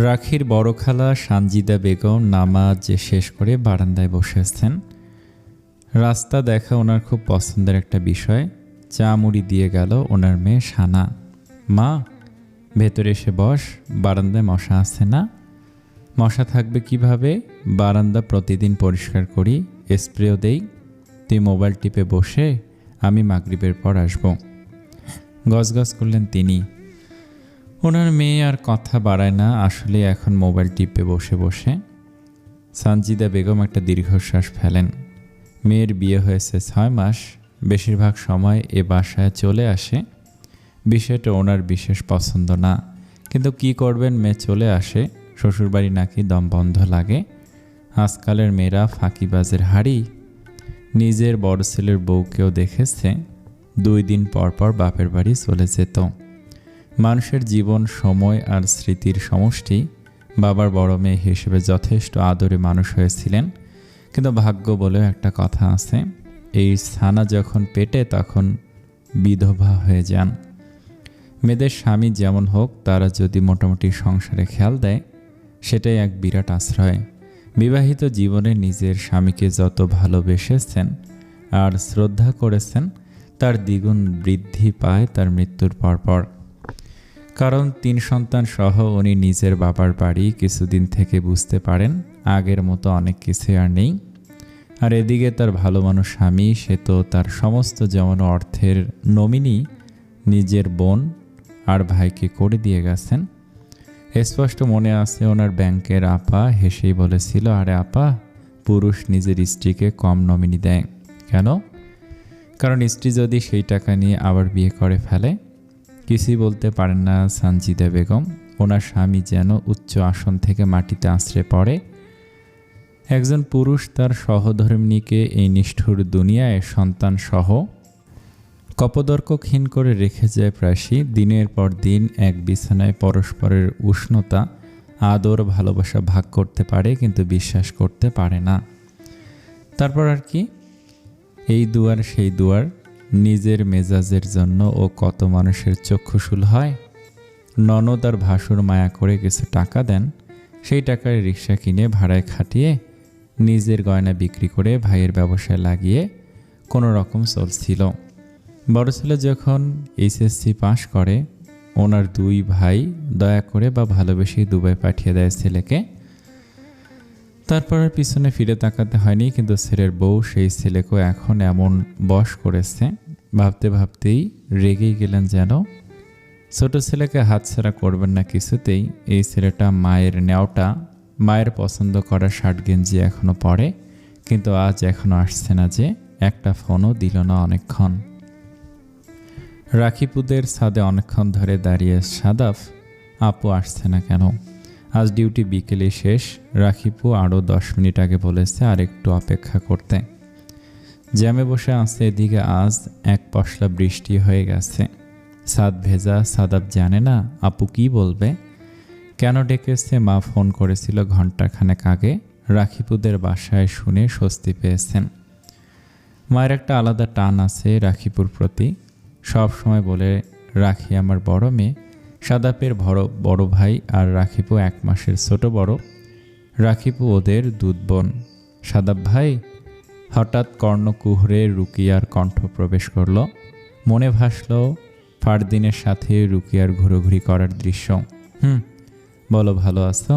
রাখির বড় খালা সানজিদা বেগম নামাজ শেষ করে বারান্দায় বসে আছেন। রাস্তা দেখা ওনার খুব পছন্দের একটা বিষয়। চা মুড়ি দিয়ে গেল ওনার মেয়ে সানা। মা, ভেতরে এসে বস, বারান্দায় মশা আছে না? মশা থাকবে কিভাবে? বারান্দা প্রতিদিন পরিষ্কার করি, স্প্রেও দেই। তুই মোবাইল টিপে বসে, আমি মাগরিবের পর আসব। গজগজ করলেন তিনি। ওনার মেয়ে আর কথা বাড়ায় না, আসলে এখন মোবাইল টিপে বসে বসে। সানজিদা বেগম একটা দীর্ঘশ্বাস ফেলেন। মেয়ের বিয়ে হয়েছে 6 মাস, বেশিরভাগ সময় এ বাসায় চলে আসে। বিষয়টা ওনার বিশেষ পছন্দ না, কিন্তু কি করবেন, মেয়ে চলে আসে। শ্বশুরবাড়ি নাকি দম বন্ধ লাগে। আজকালের মেয়েরা ফাঁকিবাজের হাড়ি। নিজের বড় ছেলের বউকেও দেখেছে 2 দিন পর পর বাপের বাড়ি চলে যেত। মানুষের জীবন সময় আর স্মৃতির সমষ্টি। বাবার বড় মেয়ে হিসেবে যথেষ্ট আদরে মানুষ হয়েছিলেন, কিন্তু ভাগ্য বলেও একটা কথা আছে। এই সানা যখন পেটে তখন বিধবা হয়ে যান। মেয়েদের স্বামী যেমন হোক, তারা যদি মোটামুটি সংসারে খেয়াল দেয়, সেটাই এক বিরাট আশ্রয়। বিবাহিত জীবনে নিজের স্বামীকে যত ভালোবেসেছেন আর শ্রদ্ধা করেছেন, তার দ্বিগুণ বৃদ্ধি পায় তার মৃত্যুর পরপর। কারণ 3 সন্তান সহ উনি নিজের বাবার বাড়ি কিছুদিন থেকে বুঝতে পারেন আগের মতো অনেক কিছু আর নেই। আর এদিকে তার ভালো মানুষ স্বামী, সে তো তার সমস্ত যেমন অর্থের নমিনি নিজের বোন আর ভাইকে করে দিয়ে গেছেন। স্পষ্ট মনে আছে, ওনার ব্যাংকের আপা হেসেই বলেছিল, আরে আপা, পুরুষ নিজের স্ত্রীকে কম নমিনি দেয় কেন? কারণ স্ত্রী যদি সেই টাকা নিয়ে আবার বিয়ে করে ফেলে। কিছুই বলতে পারেন না সানজিদা বেগম। ওনার স্বামী যেন উচ্চ আসন থেকে মাটিতে আছড়ে পড়ে। একজন পুরুষ তার সহধর্মিণীকে এই নিষ্ঠুর দুনিয়ায় সন্তান সহ কপদর্কহীন করে রেখে যায় প্রায়শই। দিনের পর দিন এক বিছানায় পরস্পরের উষ্ণতা, আদর, ভালোবাসা ভাগ করতে পারে, কিন্তু বিশ্বাস করতে পারে না। তারপর আর কি? এই দুয়ার সেই দুয়ার। নিজের মেজাজের জন্য ও কত মানুষের চক্ষুশূল হয়। ননদ আর ভাসুর মায়া করে কিছু টাকা দেন, সেই টাকায় রিক্সা কিনে ভাড়ায় খাটিয়ে নিজের গয়না বিক্রি করে ভাইয়ের ব্যবসায় লাগিয়ে কোনো রকম চলছিল। বড় ছেলে যখন এইচএসসি পাশ করে, ওনার 2 ভাই দয়া করে বা ভালোবেসেই দুবাই পাঠিয়ে দেয় ছেলেকে। তারপর আর পিছনে ফিরে তাকাতে হয়নি, কিন্তু ছেলের বউ সেই ছেলেকেও এখন এমন বশ করেছে, ভাবতে ভাবতেই রেগেই গেলেন যেন। ছোট ছেলেকে হাতছাড়া করবেন না কিছুতেই। এই ছেলেটা মায়ের নেওটা, মায়ের পছন্দ করা শার্ট গেঞ্জি এখনও পরে, কিন্তু আজ এখনও আসছে না, যে একটা ফোনও দিল না অনেকক্ষণ। রাখিপুদের ছাদে অনেকক্ষণ ধরে দাঁড়িয়ে সাদাফ, আপু আসছে না কেন? আজ ডিউটি বিকেলে শেষ। রাখিপু আরও 10 মিনিট আগে বলেছে আর একটু অপেক্ষা করতে। জ্যামে বসে আছে এদিকে। আজ এক পশলা বৃষ্টি হয়ে গেছে, ছাদ ভেজা। সাদাফ জানে না আপু কি বলবে, কেন ডেকেছে। মা ফোন করেছিল ঘণ্টাখানেক আগে। রাখিপুদের বাসায় শুনে স্বস্তি পেয়েছেন। মায়ের একটা আলাদা টান আছে রাখিপুর প্রতি। সব সময় বলে, রাখি আমার বড় মেয়ে। সাদাপের বড় ভাই আর রাখিপু 1 মাসের ছোট বড়। রাখিপু ওদের দুধ বোন। সাদাপ ভাই। হঠাৎ কর্ণকুহরে রুকিয়ার কণ্ঠ প্রবেশ করল। মনে ভাসল ফারদিনের সাথে রুকিয়ার ঘোরাঘুরি করার দৃশ্য। বলো, ভালো আছো?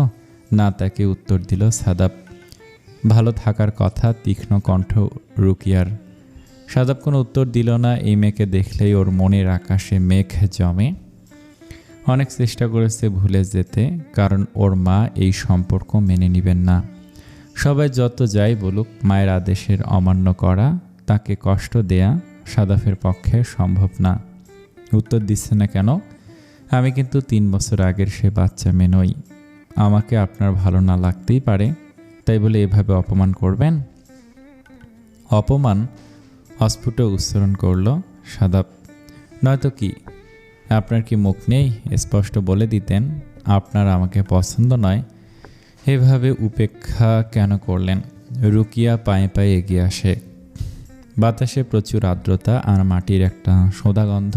না তাকে উত্তর দিল সাদাপ। ভালো থাকার কথা, তীক্ষ্ণ কণ্ঠ রুকিয়ার। সাদাপ কোনো উত্তর দিল না। এই মেয়েকে দেখলেই ওর মনের আকাশে মেঘ জমে। অনেক চেষ্টা করেছে ভুলে যেতে, কারণ ওর মা এই সম্পর্ক মেনে নেবেন না। সবাই যত যাই বলুক, মায়ের আদেশের অমান্য করা, তাকে কষ্ট দেয়া সাদাফের পক্ষে সম্ভব না। উত্তর দিচ্ছে না কেন? আমি কিন্তু 3 বছর আগের সে বাচ্চা মেয়ে নই। আমাকে আপনার ভালো না লাগতেই পারে, তাই বলে এভাবে অপমান করবেন? অপমান? অস্ফুট উচ্চারণ করল সাদাপ। নয়তো কি? আপনার কি মুখ নেই? স্পষ্ট বলে দিতেন আপনার আমাকে পছন্দ নয়। এভাবে উপেক্ষা কেন করলেন? রুকিয়া পায়ে পায়ে এগিয়ে আসে। বাতাসে প্রচুর আর্দ্রতা আর মাটির একটা সোঁদা গন্ধ।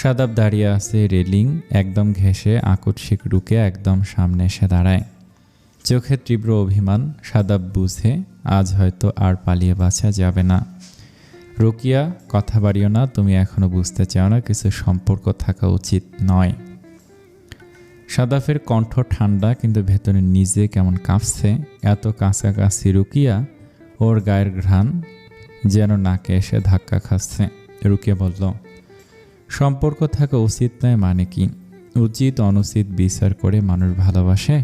সাদাব দাঁড়িয়ে আছে রেলিং একদম ঘেঁষে আকস্মিক রুকিয়া একদম সামনে এসে দাঁড়ায়। চোখে তীব্র অভিমান। সাদাব বুঝে আজ হয়তো আর পালিয়ে বাঁচা যাবে না। রুকিয়া, কথা বাড়িও না, তুমি এখনো বুঝতে চাও না কিছু সম্পর্ক থাকা উচিত নয়। সাদাফের কণ্ঠ ঠান্ডা, কিন্তু ভেতরে নিজে কেমন কাঁপছে। এত কাছাকাছি রুকিয়া, ওর গায়ের ঘ্রাণ যেন নাকে এসে ধাক্কা খাচ্ছে। রুকিয়া বলল, সম্পর্ক থাকা উচিত নয় মানে কি? উচিত অনুচিত বিচার করে মানুষ ভালোবাসে?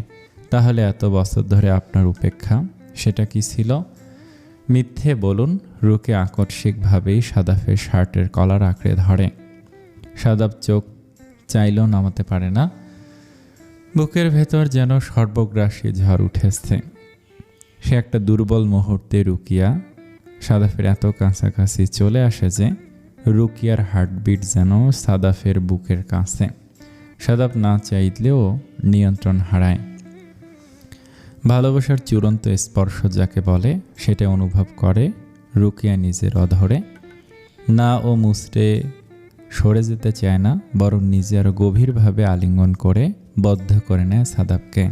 তাহলে এত বছর ধরে আপনার উপেক্ষা সেটা কি ছিল? মিথ্যে বলুন। রুকিয়া আকস্মিকভাবেই সাদাফের শার্টের কলার আঁকড়ে ধরে। সাদাফ চোখ চাইলেও নামাতে পারে না। বুকের ভেতর যেন সর্বগ্রাসী ঝড় উঠেছে। সে একটা দুর্বল মুহূর্তে রুকিয়া সাদাফের এত কাছাকাছি চলে আসে যে রুকিয়ার হার্টবিট যেন সাদাফের বুকের কাছে। সাদাফ না চাইলেও নিয়ন্ত্রণ হারায়। ভালোবাসার চূড়ান্ত স্পর্শ যাকে বলে সেটা অনুভব করে রুকিয়া নিজের অধরে। না ও মুচড়ে সরে যেতে চায় না, বরং নিজে আরও গভীরভাবে আলিঙ্গন করে বদ্ধ করে নেয় সাদাফকে।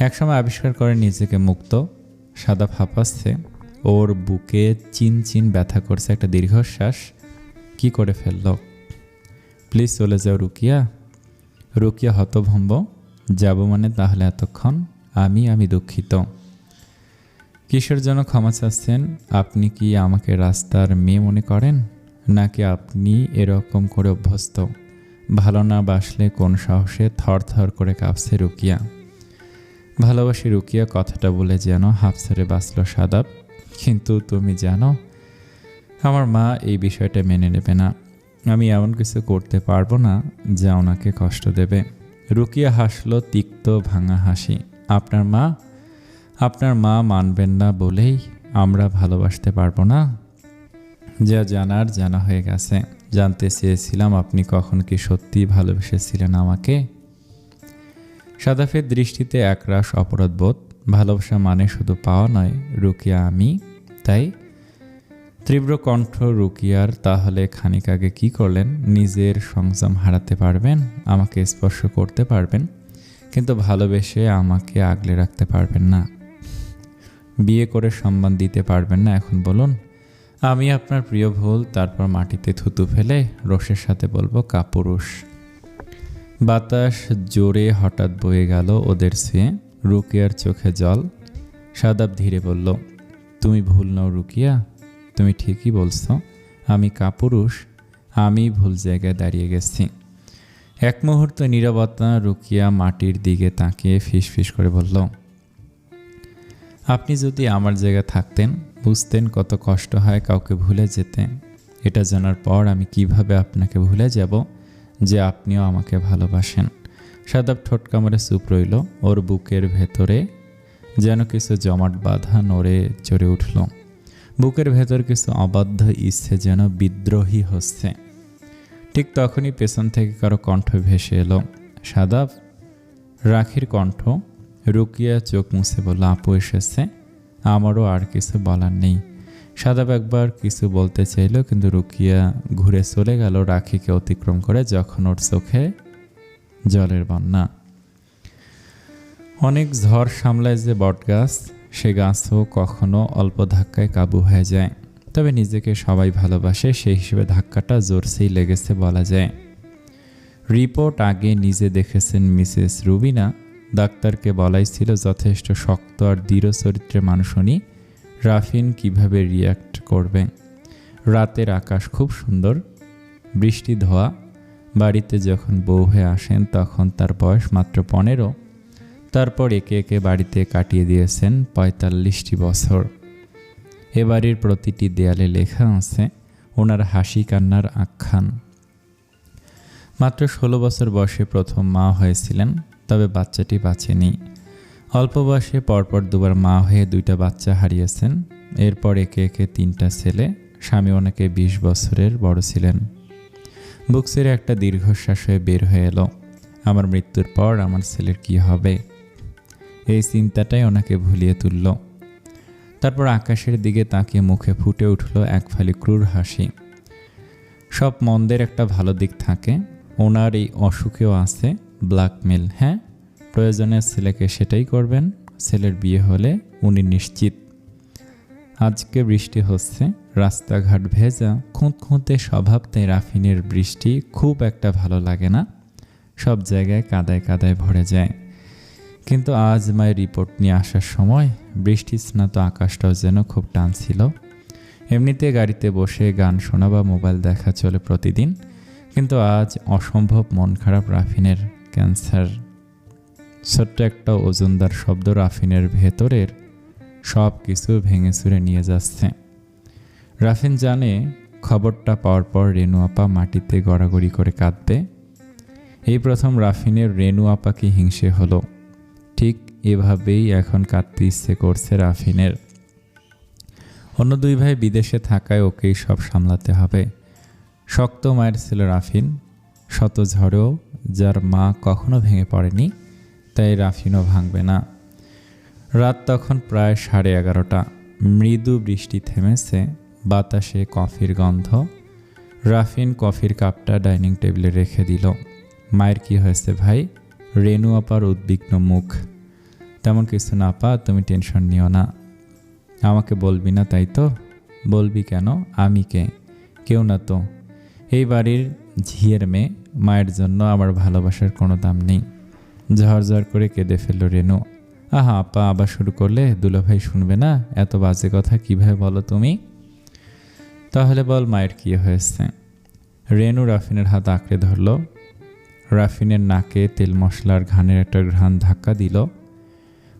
একসময় আবিষ্কার করে নিজেকে মুক্ত। সাদাফ হাঁপাচ্ছে, ওর বুকে চিন চিন ব্যথা করছে। একটা দীর্ঘশ্বাস কি করে ফেলল। প্লিজ চলে যাও রুকিয়া। রুকিয়া হতভম্ব। যাব মানে? তাহলে এতক্ষণ আমি দুঃখিত। কিসের জন্য ক্ষমা চাচ্ছেন? আপনি কি আমাকে রাস্তার মেয়ে মনে করেন, নাকি আপনি এরকম করে অভ্যস্ত? ভালো না বাসলে কোন সাহসে থর থর করে কাঁপছে রুকিয়া। ভালোবাসি রুকিয়া কথাটা বলে যেন হাঁপ ছেড়ে বাঁচল সাদাব। কিন্তু তুমি জানো, আমার মা এই বিষয়টা মেনে নেবে না। আমি এমন কিছু করতে পারবো না যা ওনাকে কষ্ট দেবে। রুকিয়া হাসলো, তিক্ত ভাঙা হাসি। আপনার মা মানবেন না বলেই আমরা ভালোবাসতে পারবো না? যা জানার জানা হয়ে গেছে। জানতে চেয়েছিলাম আপনি কখন কি সত্যি ভালোবেসেছিলেন আমাকে? সাদাফের দৃষ্টিতে একরাশ অপরাধবোধ। ভালোবাসা মানে শুধু পাওয়া নয় রুকিয়া, আমি তাই। তীব্র কণ্ঠ রুকিয়ার, তাহলে খানিক আগে কি করলেন? নিজের সংযম হারাতে পারবেন, আমাকে স্পর্শ করতে পারবেন, কিন্তু ভালোবেসে আমাকে আগলে রাখতে পারবেন না। বিয়ে করে সম্মান দিতে পারবেন না। এখন বলুন, আমি আপনার প্রিয় ভুল। তারপর মাটিতে থুতু ফেলে রোষের সাথে বলবো কাপুরুষ। বাতাস জোরে হঠাৎ বয়ে গেল ওদের ছুঁয়ে। রুকিয়ার চোখে জল। সাদাব ধীরে বলল, তুমি ভুল নও রুকিয়া, তুমি ঠিকই বলছো। আমি কাপুরুষ, আমি ভুল জায়গায় দাঁড়িয়ে গেছি। এক মুহূর্ত নীরবতা। রুকিয়া মাটির দিকে তাকিয়ে ফিসফিস করে বলল, আপনি যদি আমার জায়গায় থাকতেন বুঝতেন কত কষ্ট হয় কাউকে ভুলে যেতে। এটা জানার পর আমি কিভাবে আপনাকে ভুলে যাব যে আপনিও আমাকে ভালোবাসেন। সাদাব ঠোঁট কামড়ে চুপ রইল। ওর বুকের ভেতরে যেন কিছু জমাট বাঁধা নড়ে চড়ে উঠল। বুকের ভেতর কিছু অবাধ্য ইচ্ছে যেন বিদ্রোহী হচ্ছে। ঠিক তখনই পেছন থেকে কারো কণ্ঠ ভেসে এলো। সাদাব। রাখির কণ্ঠ। রুকিয়া চোখ মুছে বলল, আপু এসেছে। আমারও আর কিছু বলার নেই। সাদাব একবার কিছু বলতে চাইল, কিন্তু রুকিয়া ঘুরে চলে গেল রাখিকে অতিক্রম করে, যখন ওর চোখে জলের বন্যা। অনেক ঝড় সামলায় যে বটগাছ, সে গাছও কখনো অল্প ধাক্কায় কাবু হয়ে যায়। তবে নিজেকে সবাই ভালোবাসে, সেই হিসেবে ধাক্কাটা জোরসেই লেগেছে বলা যায়। রিপোর্ট আগে নিজে দেখেছেন মিসেস রুবিনা। ডাক্তারকে বলাই ছিল যথেষ্ট শক্ত আর দৃঢ় চরিত্রের মানুষ উনি। রাফিন কিভাবে রিয়্যাক্ট করবে। রাতের আকাশ খুব সুন্দর, বৃষ্টি ধোয়া। বাড়িতে যখন বউ হয়ে আসেন তখন তার বয়স মাত্র 15। তারপর একে একে বাড়িতে কাটিয়ে দিয়েছেন 45টি বছর। এ বাড়ির প্রতিটি দেয়ালে লেখা আছে ওনার হাসি কান্নার আখ্যান। মাত্র 16 বছর বয়সে প্রথম মা হয়েছিলেন, তবে বাচ্চাটি বাঁচেনি। অল্প বয়সে পরপর দুবার মা হয়ে 2টা বাচ্চা হারিয়েছেন। এরপর একে একে 3টা ছেলে। স্বামী ওনাকে 20 বছরের বড় ছিলেন। বুক ছেড়ে একটা দীর্ঘশ্বাস হয়ে বের হয়ে এলো। আমার মৃত্যুর পর আমার ছেলের কি হবে, এই চিন্তাটাই ওনাকে ভুলিয়ে তুলল। তারপর আকাশের দিকে তাকিয়ে মুখে ফুটে উঠল এক ফালি ক্রূর হাসি। সব মন্দের একটা ভালো দিক থাকে। ওনার এই অসুখেও আছে ব্ল্যাকমেল। হ্যাঁ, প্রয়োজনে ছেলেকে সেটাই করবেন। ছেলের বিয়ে হলে উনি নিশ্চিত। আজকে বৃষ্টি হচ্ছে, রাস্তাঘাট ভেজা, খুঁতখুঁতে স্বভাব, তাই রাফিনের বৃষ্টি খুব একটা ভালো লাগে না। সব জায়গায় কাদায় কাদায় ভরে যায়। কিন্তু আজ মায়ের রিপোর্ট নিয়ে আসার সময় বৃষ্টি স্নাত আকাশটাও যেন খুব টানছিল। এমনিতে গাড়িতে বসে গান শোনা বা মোবাইল দেখা চলে প্রতিদিন, কিন্তু আজ অসম্ভব মন খারাপ রাফিনের। ক্যান্সার। ছোট্ট একটা ওজনদার শব্দ রাফিনের ভেতরের সব কিছু ভেঙে চুরে নিয়ে যাচ্ছে। রাফিন জানে খবরটা পাওয়ার পর রেনু আপা মাটিতে গড়াগড়ি করে কাঁদবে। এই প্রথম রাফিনের রেনু আপাকে হিংসে হলো। ঠিক এভাবেই এখন কাঁদতে ইচ্ছে করছে রাফিনের। অন্য দুই ভাই বিদেশে থাকায় ওকেই সব সামলাতে হবে। শক্ত মায়ের ছেলে রাফিন, শত ঝড়েও যার মা কখনো ভেঙে পড়েনি, তাই রাফিনও ভাঙবে না। রাত তখন প্রায় 11:30। মৃদু বৃষ্টি থেমেছে, বাতাসে কফির গন্ধ। রাফিন কফির কাপটা ডাইনিং টেবিলে রেখে দিল। মায়ের কি হয়েছে ভাই? রেনু আপার উদ্বিগ্ন মুখ। তেমন কিছু না আপা, তুমি টেনশন নিও না। আমাকে বলবি না তাই তো? বলবি কেন? আমি কে? কেউ না তো। এই বাড়ির ঝিয়ের মেয়ে। মায়ের জন্য আমার ভালোবাসার কোনো দাম নেই। ঝরঝর করে কেঁদে ফেলল রেনু। আহা আপা, আবার শুরু করলে দুলাভাই শুনবে না? এত বাজে কথা কিভাবে বলো তুমি? তাহলে বল মায়ের কি হয়েছে? রেনু রাফিনের হাত আঁকড়ে ধরল। রাফিনের নাকে তেল মশলার ঘানের একটা ঘ্রাণ ধাক্কা দিল।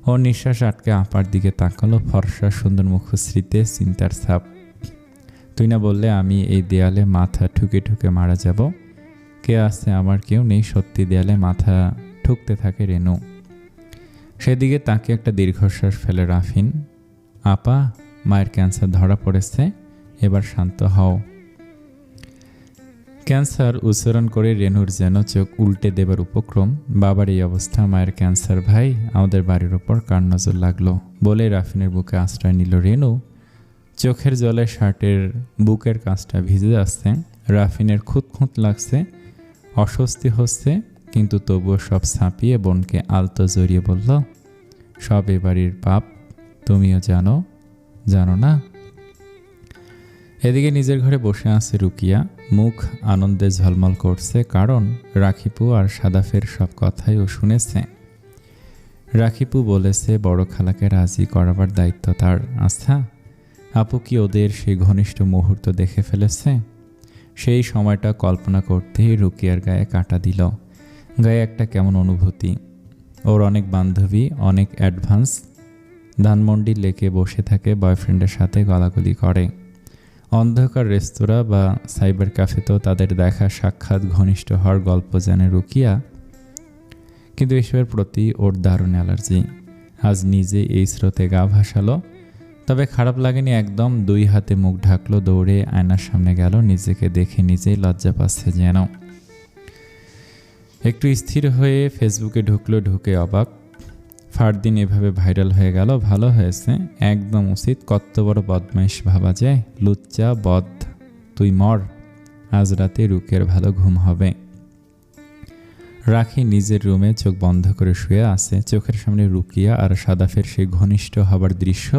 ও নিঃশ্বাস আটকে আপার দিকে তাকালো। ফর্সা সুন্দর মুখশ্রীতে চিন্তার ছাপ। তুই না বললে আমি এই দেয়ালে মাথা ঠুকে ঠুকে মারা যাব? কে আছে? আমার কেউ নেই। সত্যি দেয়ালে মাথা ঠুকতে থাকে রেনু। সেদিকে তাকে একটা দীর্ঘশ্বাস ফেলে রাফিন। আপা, মায়ের ক্যান্সার ধরা পড়েছে, এবার শান্ত হও। ক্যান্সার উচ্চারণ করে রেনুর যেন চোখ উল্টে দেবার উপক্রম। বাবার এই অবস্থা, মায়ের ক্যান্সার, ভাই আমাদের বাড়ির ওপর কার নজর লাগলো? বলে রাফিনের বুকে আশ্রয় নিল রেনু। চোখের জলে শার্টের বুকের কাছটা ভিজে যাচ্ছে। রাফিনের খুঁত লাগছে, অস্বস্তি হচ্ছে, কিন্তু তবুও সব ছাপিয়ে বোনকে আলতো জড়িয়ে বলল, সব এ বাড়ির পাপ, তুমিও জানো, জানো না? এদিকে নিজের ঘরে বসে আছে রুকিয়া। মুখ আনন্দে ঝলমল করছে, কারণ রাখিপু আর সাদাফের সব কথাই ও শুনেছে। রাখিপু বলেছে বড় খালাকে রাজি করাবার দায়িত্ব তার। আচ্ছা, আপু কি ওদের সেই ঘনিষ্ঠ মুহূর্ত দেখে ফেলেছে? সেই সময়টা কল্পনা করতেই রুকিয়ার গায়ে কাঁটা দিল। গায়ে একটা কেমন অনুভূতি। ওর অনেক বান্ধবী, অনেক অ্যাডভান্স, ধানমন্ডি লেকে বসে থাকে, বয়ফ্রেন্ডের সাথে গলাগলি করে। অন্ধকার রেস্তোরাঁ বা সাইবার ক্যাফেতেও তাদের দেখা সাক্ষাৎ, ঘনিষ্ঠ হওয়ার গল্প জানে রুকিয়া। কিন্তু এসবের প্রতি ওর দারুণ অ্যালার্জি। আজ নিজে এই স্রোতে গা ভাসালো। তবে খারাপ লাগেনি একদম। 2 হাতে মুখ ঢাকলো, দৌড়ে আয়নার সামনে গেল। নিজেকে দেখে নিজেই লজ্জা পাচ্ছে যেন। একটু স্থির হয়ে ফেসবুকে ঢুকলো, ঢুকে অবাক। ফারদিন এভাবে ভাইরাল হয়ে গেল, ভালো হয়েছে, একদম উচিত। কত বড় বদমাইশ ভাবা যায়। লুচ্চা বদ, তুই মর। আজ রাতে রুকের ভালো ঘুম হবে। রাখি নিজের রুমে চোখ বন্ধ করে শুয়ে আছে। চোখের সামনে রুকিয়া আর সাদাফের সেই ঘনিষ্ঠ হবার দৃশ্য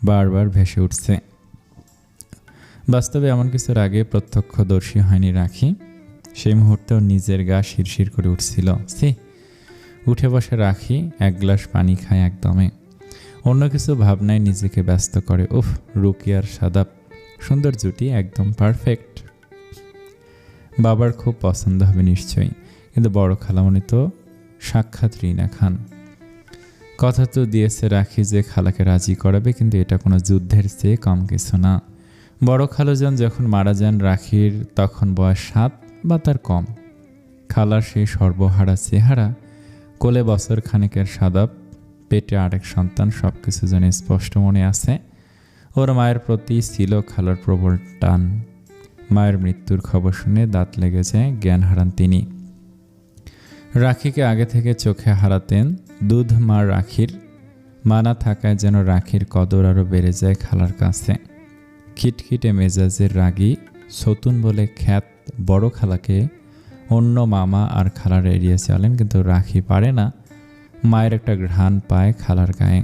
বারবার ভেসে উঠছে। বাস্তবে এমন কিছুর আগে প্রত্যক্ষদর্শী হয়নি রাখি। সেই মুহূর্তেও নিজের গা শিরশির করে উঠছিল। উঠে বসে রাখি, এক গ্লাস পানি খায় একদমে। অন্য কিছু ভাবনায় নিজেকে ব্যস্ত করে। উফ, রুকিয়ার সাদাপ, সুন্দর জুটি, একদম পারফেক্ট। বাবার খুব পছন্দ হবে নিশ্চয়ই। কিন্তু বড় খালামণি তো সাক্ষাৎ রিনা খান। কথা তো দিয়েছে রাখি যে খালাকে রাজি করাবে, কিন্তু এটা কোনো যুদ্ধের চেয়ে কম কিছু না। বড় খালুজান যখন মারা যান রাখির তখন বয়স 7 বা তার কম। খালার সেই সর্বহারা চেহারা, কোলে বছর খানেকের সাদাপ, পেটে আরেক সন্তান, সব কিছু যেন স্পষ্ট মনে আছে। ওর মায়ের প্রতি ছিল খালার প্রবল টান। মায়ের মৃত্যুর খবর শুনে দাঁত লেগে যায়, জ্ঞান হারান তিনি। রাখিকে আগে থেকে চোখে হারাতেন। দুধ মা রাখির, মা না থাকায় যেন রাখির কদর আরও বেড়ে যায় খালার কাছে। খিটখিটে মেজাজের রাগী সতুন বলে খ্যাত বড় খালাকে অন্য মামা আর খালার এড়িয়ে চলেন, কিন্তু রাখি পারে না। মায়ের একটা ঘ্রাণ পায় খালার গায়ে।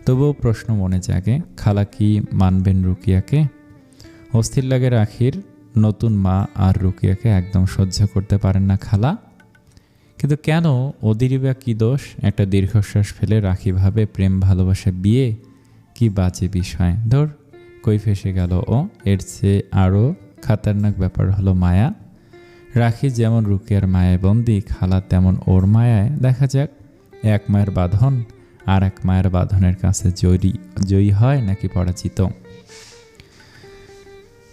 তবুও প্রশ্ন মনে জাগে, খালা কি মানবেন রুকিয়াকে? অস্থির লাগে রাখির। নতুন মা আর রুকিয়াকে একদম সহ্য করতে পারেন না খালা। কিন্তু কেন? ওদেরই বা কী দোষ? একটা দীর্ঘশ্বাস ফেলে রাখি ভাবে, প্রেম ভালোবাসা বিয়ে কি বাজে বিষয়। ধর, কই ফেসে গেল ও। এর চেয়ে আরও খাতারনাক ব্যাপার হলো মায়া। রাখি যেমন রুকিয়ার মায়ায় বন্দি, খালা তেমন ওর মায়ায়। দেখা যাক এক মায়ের বাঁধন আর এক মায়ের বাঁধনের কাছে জয়ী হয় নাকি পরাজিত।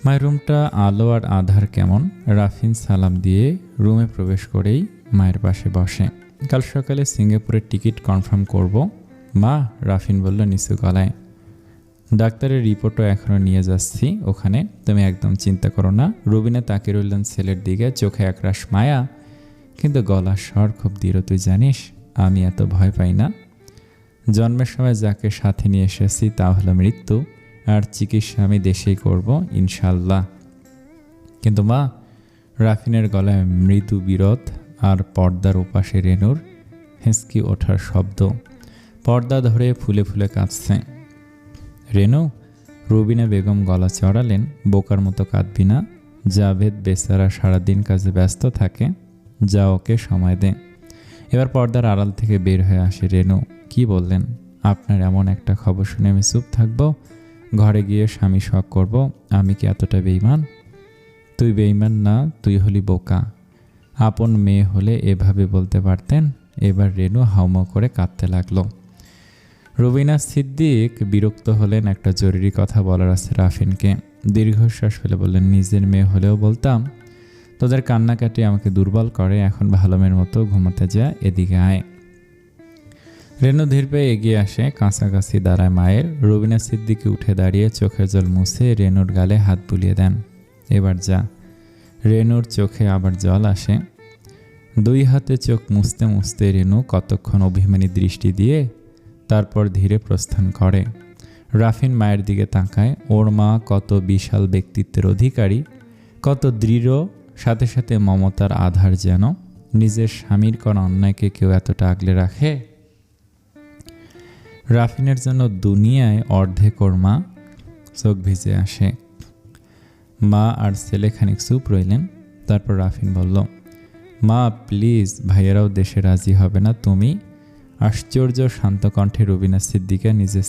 মায়ের রুমটা আলো আর আধার কেমন। রাফিন সালাম দিয়ে রুমে প্রবেশ করেই মায়ের পাশে বসে। কাল সকালে সিঙ্গাপুরের টিকিট কনফার্ম করব মা, রাফিন বলল নিচু গলায়। ডাক্তারের রিপোর্টও এখনও নিয়ে যাচ্ছি ওখানে, তুমি একদম চিন্তা করো না। রুবিনা তাকিয়ে রইলেন ছেলের দিকে, চোখে একরাশ মায়া, কিন্তু গলার স্বর খুব দৃঢ়। তুই জানিস আমি এত ভয় পাই না। জন্মের সময় যাকে সাথে নিয়ে এসেছি তা হলো মৃত্যু, আর চিকিৎসা আমি দেশেই করব ইনশাল্লাহ। কিন্তু মা, রাফিনের গলায় মৃদু বিরোধ, আর পর্দার ওপাশে রেনুর হেঁচকি ওঠার শব্দ। পর্দা ধরে ফুলে ফুলে কাঁদছে রেনু। রুবিনা বেগম গলা চড়ালেন, বোকার মতো কাঁদবি না। জাভেদ বেচারা সারাদিন কাজে ব্যস্ত থাকে, যা ওকে সময় দে। এবার পর্দার আড়াল থেকে বের হয়ে আসে রেনু। কি বললেন? আপনার এমন একটা খবর শুনে আমি চুপ থাকবো? ঘরে গিয়ে স্বামী শখ করব? আমি কি এতটা বেইমান? তুই বেইমান না, তুই হলি বোকা। আপন মেয়ে হলে এভাবে বলতে পারতেন। এবার রেনু হাউমাউ করে কাঁদতে লাগলো। রুবিনা সিদ্দিক বিরক্ত হলেন, একটা জরুরি কথা বলার আছে রাফিনকে। দীর্ঘশ্বাস ফেলে বললেন, নিজের মেয়ে হলেও বলতাম। তোদের কান্নাকাটি আমাকে দুর্বল করে। এখন ভালো মেয়ের মতো ঘুমাতে যা, এদিকে আয়। রেনু ধীর পায়ে এগিয়ে আসে, কাছাকাছি দাঁড়ায় মায়ের। রুবিনা সিদ্দিকি উঠে দাঁড়িয়ে চোখের জল মুছে রেনুর গালে হাত বুলিয়ে দেন। এবার যা। রেনুর চোখে আবার জল আসে। দুই হাতে চোখ মুছতে মুছতে রেনু কতক্ষণ অভিমানী দৃষ্টি দিয়ে তারপর ধীরে প্রস্থান করে। রাফিন মায়ের দিকে তাকায়। ওর মা কত বিশাল ব্যক্তিত্বের অধিকারী, কত দৃঢ়, সাথে সাথে মমতার আধার। যেন নিজের স্বামীর কোন অন্যায়কে কেউ এতটা আগলে রাখে। রাফিনের জন্য দুনিয়ায় অর্ধেক ওর মা। চোখ ভিজে আসে। মা আর ছেলে খানিক চুপ রইলেন। তারপর রাফিন বলল, মা প্লিজ, ভাইয়েরাও দেশে রাজি হবে না তুমি? আশ্চর্য শান্ত কণ্ঠে রুবিনা সিদ্দিকা নিজের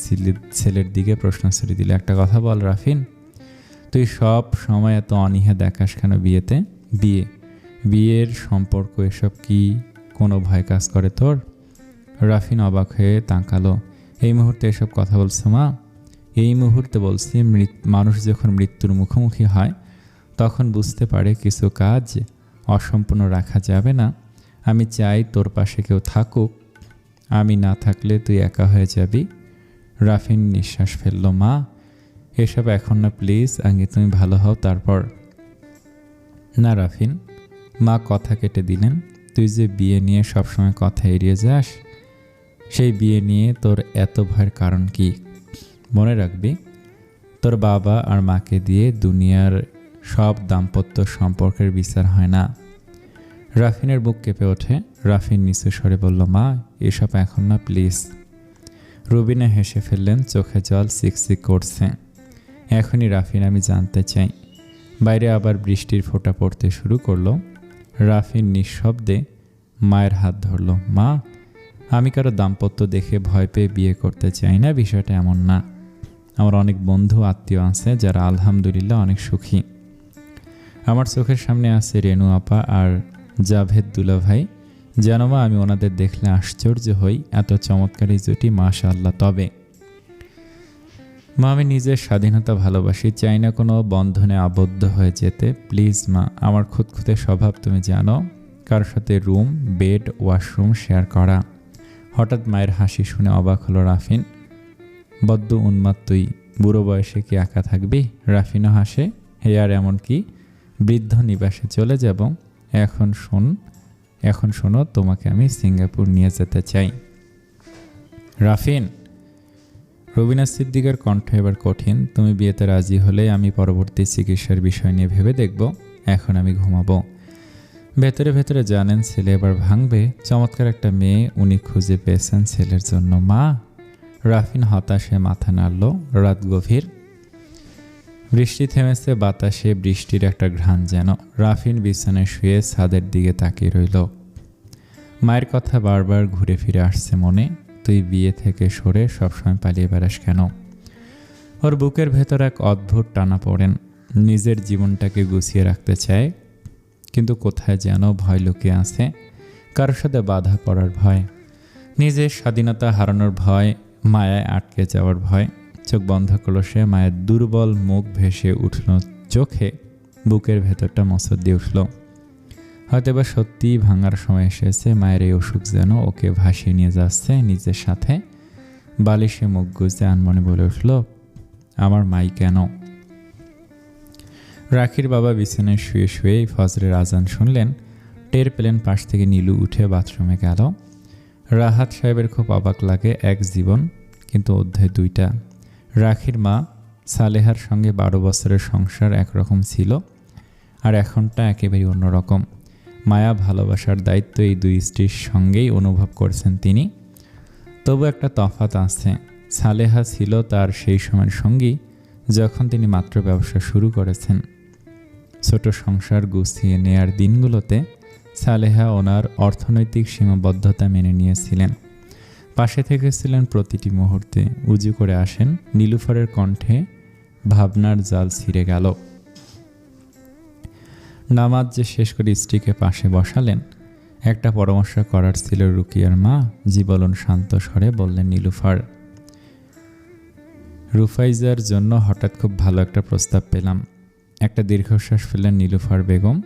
ছেলের দিকে প্রশ্ন ছুড়ে দিল। একটা কথা বল রাফিন, তুই সব সময় এত অনীহা দেখাস কেন বিয়েতে? বিয়ের সম্পর্ক এসব কি কোনো ভয় কাজ করে তোর? রাফিন অবাক হয়ে তাকালো। এই মুহূর্তে এসব কথা বলছো মা? এই মুহূর্তে বলছি। মানুষ যখন মৃত্যুর মুখোমুখি হয় তখন বুঝতে পারে কিছু কাজ অসম্পূর্ণ রাখা যাবে না। আমি চাই তোর পাশে কেউ থাকুক। আমি না থাকলে তুই একা হয়ে যাবি। রাফিন নিঃশ্বাস ফেলল। মা, এসব এখন না প্লিজ, আগে তুমি ভালো হও তারপর। না রাফিন, মা কথা কেটে দিলেন। তুই যে বিয়ে নিয়ে সবসময় কথা এড়িয়ে যাস, সেই বিয়ে নিয়ে তোর এত ভয়ের কারণ কি? মনে রাখবি, তোর বাবা আর মাকে দিয়ে দুনিয়ার সব দাম্পত্য সম্পর্কের বিচার হয় না। রাফিনের বুক কেঁপে ওঠে। রাফিন নিচু স্বরে বলল, মা এসব এখন না প্লিজ। রুবিনা হেসে ফেললেন, চোখে জল চিকচিক করছে। এখনই রাফিন, আমি জানতে চাই। বাইরে আবার বৃষ্টির ফোঁটা পড়তে শুরু করলো। রাফিন নিঃশব্দে মায়ের হাত ধরল। মা, আমি কারো দাম্পত্য দেখে ভয় পেয়ে বিয়ে করতে চাই না, বিষয়টা এমন না। আমার অনেক বন্ধু আত্মীয় আছে যারা আলহামদুলিল্লাহ অনেক সুখী। আমার চোখের সামনে আছে রেনু আপা আর জাভেদ দুলা ভাই। যেন মা আমি ওনাদের দেখলে আশ্চর্য হই। এত চমৎকার এই জুটি, মাশাআল্লাহ। তবে মা, আমি নিজের স্বাধীনতা ভালোবাসি, চাই না কোনো বন্ধনে আবদ্ধ হয়ে যেতে। প্লিজ মা, আমার খুঁতখুঁতে স্বভাব তুমি জানো। কারোর সাথে রুম, বেড, ওয়াশরুম শেয়ার করা। হঠাৎ মায়ের হাসি শুনে অবাক হলো রাফিন। বড্ড উন্মাদ তুই, বুড়ো বয়সে কি একা থাকবি? রাফিনও হাসে। হে আর এমন কি, বৃদ্ধ নিবাসে চলে যাব। এখন শোনো, তোমাকে আমি সিঙ্গাপুর নিয়ে যেতে চাই। রাফিন। রবিনা সিদ্দিকার কণ্ঠ এবার কঠিন। তুমি বিয়েতে রাজি হলে আমি পরবর্তী চিকিৎসার বিষয় নিয়ে ভেবে দেখব। এখন আমি ঘুমাবো। ভেতরে ভেতরে জানেন ছেলে এবার ভাঙবে। চমৎকার একটা মেয়ে উনি খুঁজে পেয়েছেন ছেলের জন্য। মা। রাফিন হতাশে মাথা নাড়ল। রাত গভীর। বৃষ্টি থেমেছে। বাতাসে বৃষ্টির একটা ঘ্রাণ যেন। রাফিন বিছানায় শুয়ে ছাদের দিকে তাকিয়ে রইল। মায়ের কথা বারবার ঘুরে ফিরে আসছে মনে। তুই বিয়ে থেকে সরে সবসময় পালিয়ে বেড়াস কেন? ওর বুকের ভেতর এক অদ্ভুত টানা পড়েন। নিজের জীবনটাকে গুছিয়ে রাখতে চায়, কিন্তু কোথায় যেন ভয় লুকিয়ে আছে। কারোর সাথে বাধা পড়ার ভয়, নিজের স্বাধীনতা হারানোর ভয়, মায়ায় আটকে যাওয়ার ভয়। চোখ বন্ধ করল সে। মায়ের দুর্বল মুখ ভেসে উঠল চোখে। বুকের ভেতরটা মোচড় দিয়ে উঠল। হয়তো এবার সত্যিই ভাঙার সময় এসেছে। মায়ের এই অসুখ যেন ওকে ভাসিয়ে নিয়ে যাচ্ছে নিজের সাথে। বালিশে মুখ গুজে আনমনে বলে উঠল, আমার মাই কেন? রাখির বাবা বিছানায় শুয়ে শুয়ে ফজরের আজান শুনলেন। টের পেলেন পাশ থেকে নীলু উঠে বাথরুমে গেল। রাহাত সাহেবের খুব অবাক লাগে। এক জীবন, কিন্তু অধ্যায় দুইটা। রাখির মা সালেহার সঙ্গে 12 বছরের সংসার একরকম ছিল, আর এখনটা একেবারে অন্যরকম। মায়া ভালোবাসার দায়িত্ব এই দুই স্ত্রীর সঙ্গেই অনুভব করছেন তিনি। তবু একটা তফাৎ আছে। সালেহা ছিল তার সেই সময়ের সঙ্গী যখন তিনি মাত্র ব্যবসা শুরু করেছেন। ছোট সংসার গুছিয়ে নেয়ার দিনগুলোতে সালেহা ওনার অর্থনৈতিক সীমাবদ্ধতা মেনে নিয়েছিলেন। পাশে থেকেছিলেন প্রতিটি মুহূর্তে। উজু করে আসেন। নীলুফারের কণ্ঠে ভাবনার জাল ছিঁড়ে গেল। নামাজ যে শেষ করে স্ত্রীকে পাশে বসালেন। একটা পরামর্শ করার ছিল রুকিয়ার মা। জীবন শান্ত স্বরে বললেন, নীলুফার, রুফাইজার জন্য হঠাৎ খুব ভালো একটা প্রস্তাব পেলাম। একটা দীর্ঘশ্বাস ফেললেন নীলুফার বেগম।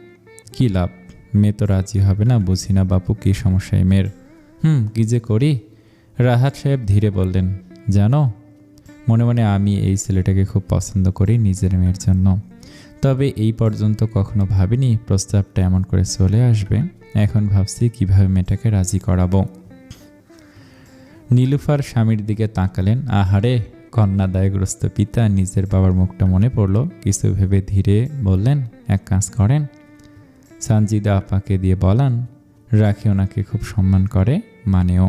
কি লাভ? মেয়ে তো রাজি হবে না। বুঝি না বাপু, কি সমস্যা এই মেয়ের? কি যে করি? রাহাত সাহেব ধীরে বললেন, জানো, মনে মনে আমি এই ছেলেটাকে খুব পছন্দ করি নিজের মেয়ের জন্য। তবে এই পর্যন্ত কখনো ভাবিনি প্রস্তাবটা এমন করে চলে আসবে। এখন ভাবছি কিভাবে মেয়েটাকে রাজি করাবো। নীলুফার স্বামীর দিকে তাকালেন। আহারে, কন্যাদায়গ্রস্ত পিতা। নিজের বাবার মুখটা মনে পড়ল। কিছু ভেবে ধীরে বললেন, এক কাজ করেন, সানজিদা আপাকে দিয়ে বলান। রাখি ওনাকে খুব সম্মান করে, মানেও।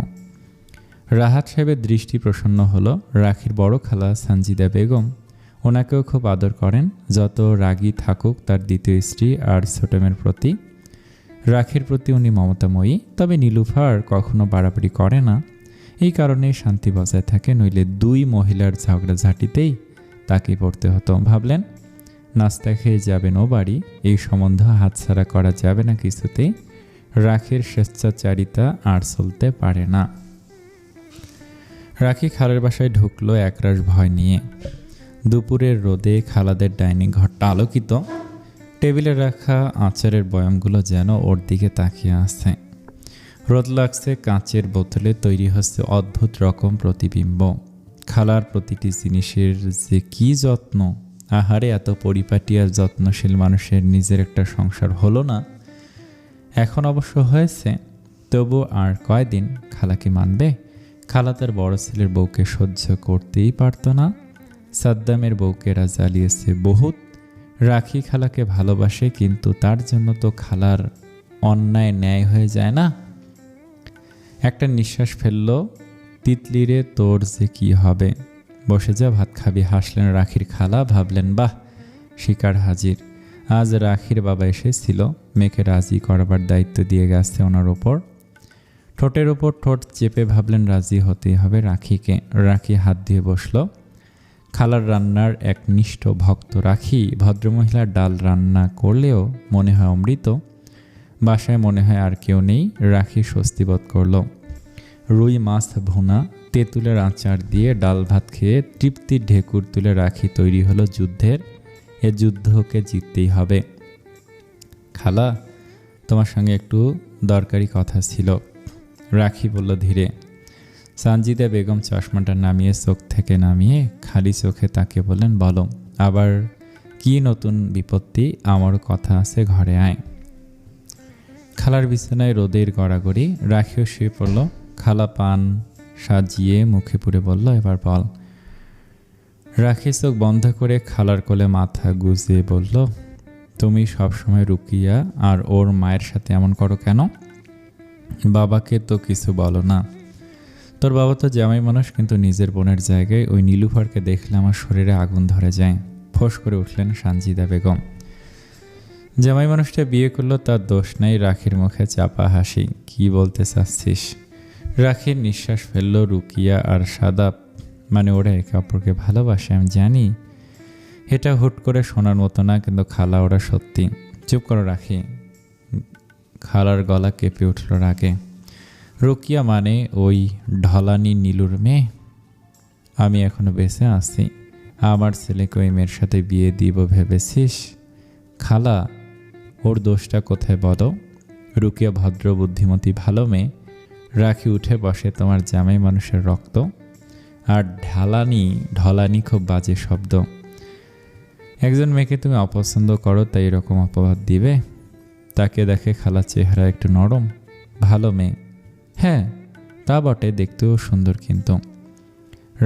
রাহাত সাহেবের দৃষ্টি প্রসন্ন হলো। রাখির বড় খালা সানজিদা বেগম ওনাকেও খুব আদর করেন। যত রাগী থাকুক তার দ্বিতীয় স্ত্রী আর ছোট মেয়ের প্রতি, রাখির প্রতি উনি মমতাময়ী। তবে নীলুফার কখনো বাড়াবাড়ি করে না। এই কারণেই শান্তি বজায় থাকে। নইলে দুই মহিলার ঝগড়াঝাটিতেই তাকে পড়তে হতো। ভাবলেন, নাস্তা খেয়ে যাবেন ও বাড়ি। এই সম্বন্ধ হাতছাড়া করা যাবে না কিছুতেই। রাখির স্বেচ্ছাচারিতা আর চলতে পারে না। রাখি খালের বাসায় ঢুকলো একরাশ ভয় নিয়ে। দুপুরের রোদে খালাদের ডাইনিং ঘরটা আলোকিত। টেবিলে রাখা আচারের বয়ামগুলো যেন ওর দিকে তাকিয়ে আছে। রোদ লাগছে। কাঁচের বোতলে তৈরি হচ্ছে অদ্ভুত রকম প্রতিবিম্ব। খালার প্রতিটি জিনিসের যে কি যত্ন। আহারে, এত পরিপাটি আর যত্নশীল মানুষের নিজের একটা সংসার হলো না? এখন অবশ্য হয়েছে, তবু আর কয়দিন খালাকে মানবে? খালা তার বড় ছেলের বউকে সহ্য করতেই পারত না। সাদ্দামের বউকে এরা জ্বালিয়েছে বহুত। রাখি খালাকে ভালোবাসে, কিন্তু তার জন্য তো খালার অন্যায় ন্যায় হয়ে যায় না। একটা নিঃশ্বাস ফেলল। তিতলিরে, তোর যে কি হবে? বসে যা, ভাত খাবি। হাসলেন রাখির খালা। ভাবলেন, বাহ, শিকার হাজির। আজ রাখির বাবা এসেছিল। মেয়েকে রাজি করাবার দায়িত্ব দিয়ে গেছে ওনার ওপর। ঠোঁটের ওপর ঠোঁট চেপে ভাবলেন রাজি হতেই হবে রাখিকে। রাখি হাত দিয়ে বসল। খালার রান্নার এক নিষ্ঠ ভক্ত রাখি। ভদ্রমহিলার ডাল রান্না করলেও মনে হয় অমৃত। বাসায় মনে হয় আর কেউ নেই। রাখি স্বস্তিবোধ করল। রুই মাছ ভুনা, তেঁতুলের আচার দিয়ে ডাল ভাত খেয়ে তৃপ্তির ঢেকুর তুলে রাখি তৈরি হলো যুদ্ধের। এ যুদ্ধ ওকে জিততেই হবে। খালা, তোমার সঙ্গে একটু দরকারি কথা ছিল, রাখি বলল ধীরে। সানজিদা বেগম চশমাটা নামিয়ে চোখ থেকে নামিয়ে খালি চোখে তাকে বললেন, বলো, আবার কি নতুন বিপত্তি? আমারও কথা আছে, ঘরে আয়। খালার বিছানায় রোদের গড়াগড়ি। রাখিও শুয়ে পড়ল। খালা পান সাজিয়ে মুখে পুরে বলল, এবার বল। রাখি চোখ বন্ধ করে খালার কোলে মাথা গুজিয়ে বলল, তুমি সবসময় রুকিয়া আর ওর মায়ের সাথে এমন করো কেন? বাবাকে তো কিছু বলো না। তোর বাবা তো জামাই মানুষ, কিন্তু নিজের বোনের জায়গায় ওই নীলুফারকে দেখলে আমার শরীরে আগুন ধরে যায়। ফোঁস করে উঠলেন সানজিদা বেগম। জামাই মানুষটা বিয়ে করলো, তার দোষ নেই। রাখির মুখে চাপা হাসি। কি বলতে চাচ্ছিস? রাখির নিঃশ্বাস ফেলল। রুকিয়া আর সাদাব মানে ওরা একে অপরকে ভালোবাসে, আমি জানি। এটা হুট করে শোনার মতো না, কিন্তু খালা ওরা সত্যি। চুপ করো রাখি। খালার গলা কেঁপে উঠল রাগে। রুকিয়া মানে ওই ঢলানি নীলুর মেয়ে? আমি এখনো বেঁচে আছি, আমার ছেলেকে ওই মেয়ের সাথে বিয়ে দিব ভেবেছিস? খালা, ওর দোষটা কোথায় বলো? রুকিয়া ভদ্র বুদ্ধিমতী ভালো মেয়ে। রাখি উঠে বসে, তোমার জামাই মানুষের রক্ত। আর ঢলানি খুব বাজে শব্দ। একজন মেয়েকে তুমি অপছন্দ করো, তাই এরকম অপবাদ দিবে? তাকে দেখে খালা চেহারা একটু নরম, ভালো মেয়ে। হ্যাঁ তা বটে, দেখতেও সুন্দর। কিন্তু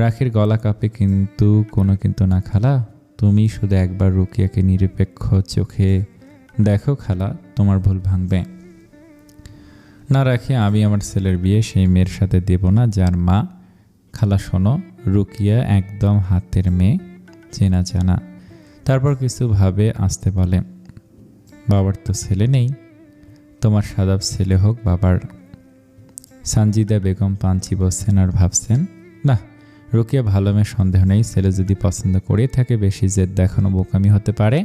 রাখির গলা কাঁপে। কিন্তু কোনো কিন্তু না খালা, তুমি শুধু একবার রুকিয়াকে নিরপেক্ষ চোখে দেখো খালা, তোমার ভুল ভাঙবে না। রাখি, আমি আমার ছেলের বিয়ে সেই মেয়ের সাথে দেব না যার মা। খালা শোনো, রুকিয়া একদম হাতের মেয়ে, চেনা জানা। তারপর কিছু ভাবে আসতে বলে, বাবার তো ছেলে নেই, তোমার সাদাব ছেলে হোক বাবার। সানজিদা বেগম পাঞ্চি বসছেন আর ভাবছেন, না রুকিয়া ভালো মেয়ে, সন্দেহ নেই। ছেলে যদি পছন্দ করে থাকে, বেশি জেদ দেখানো বোকামি হতে পারে।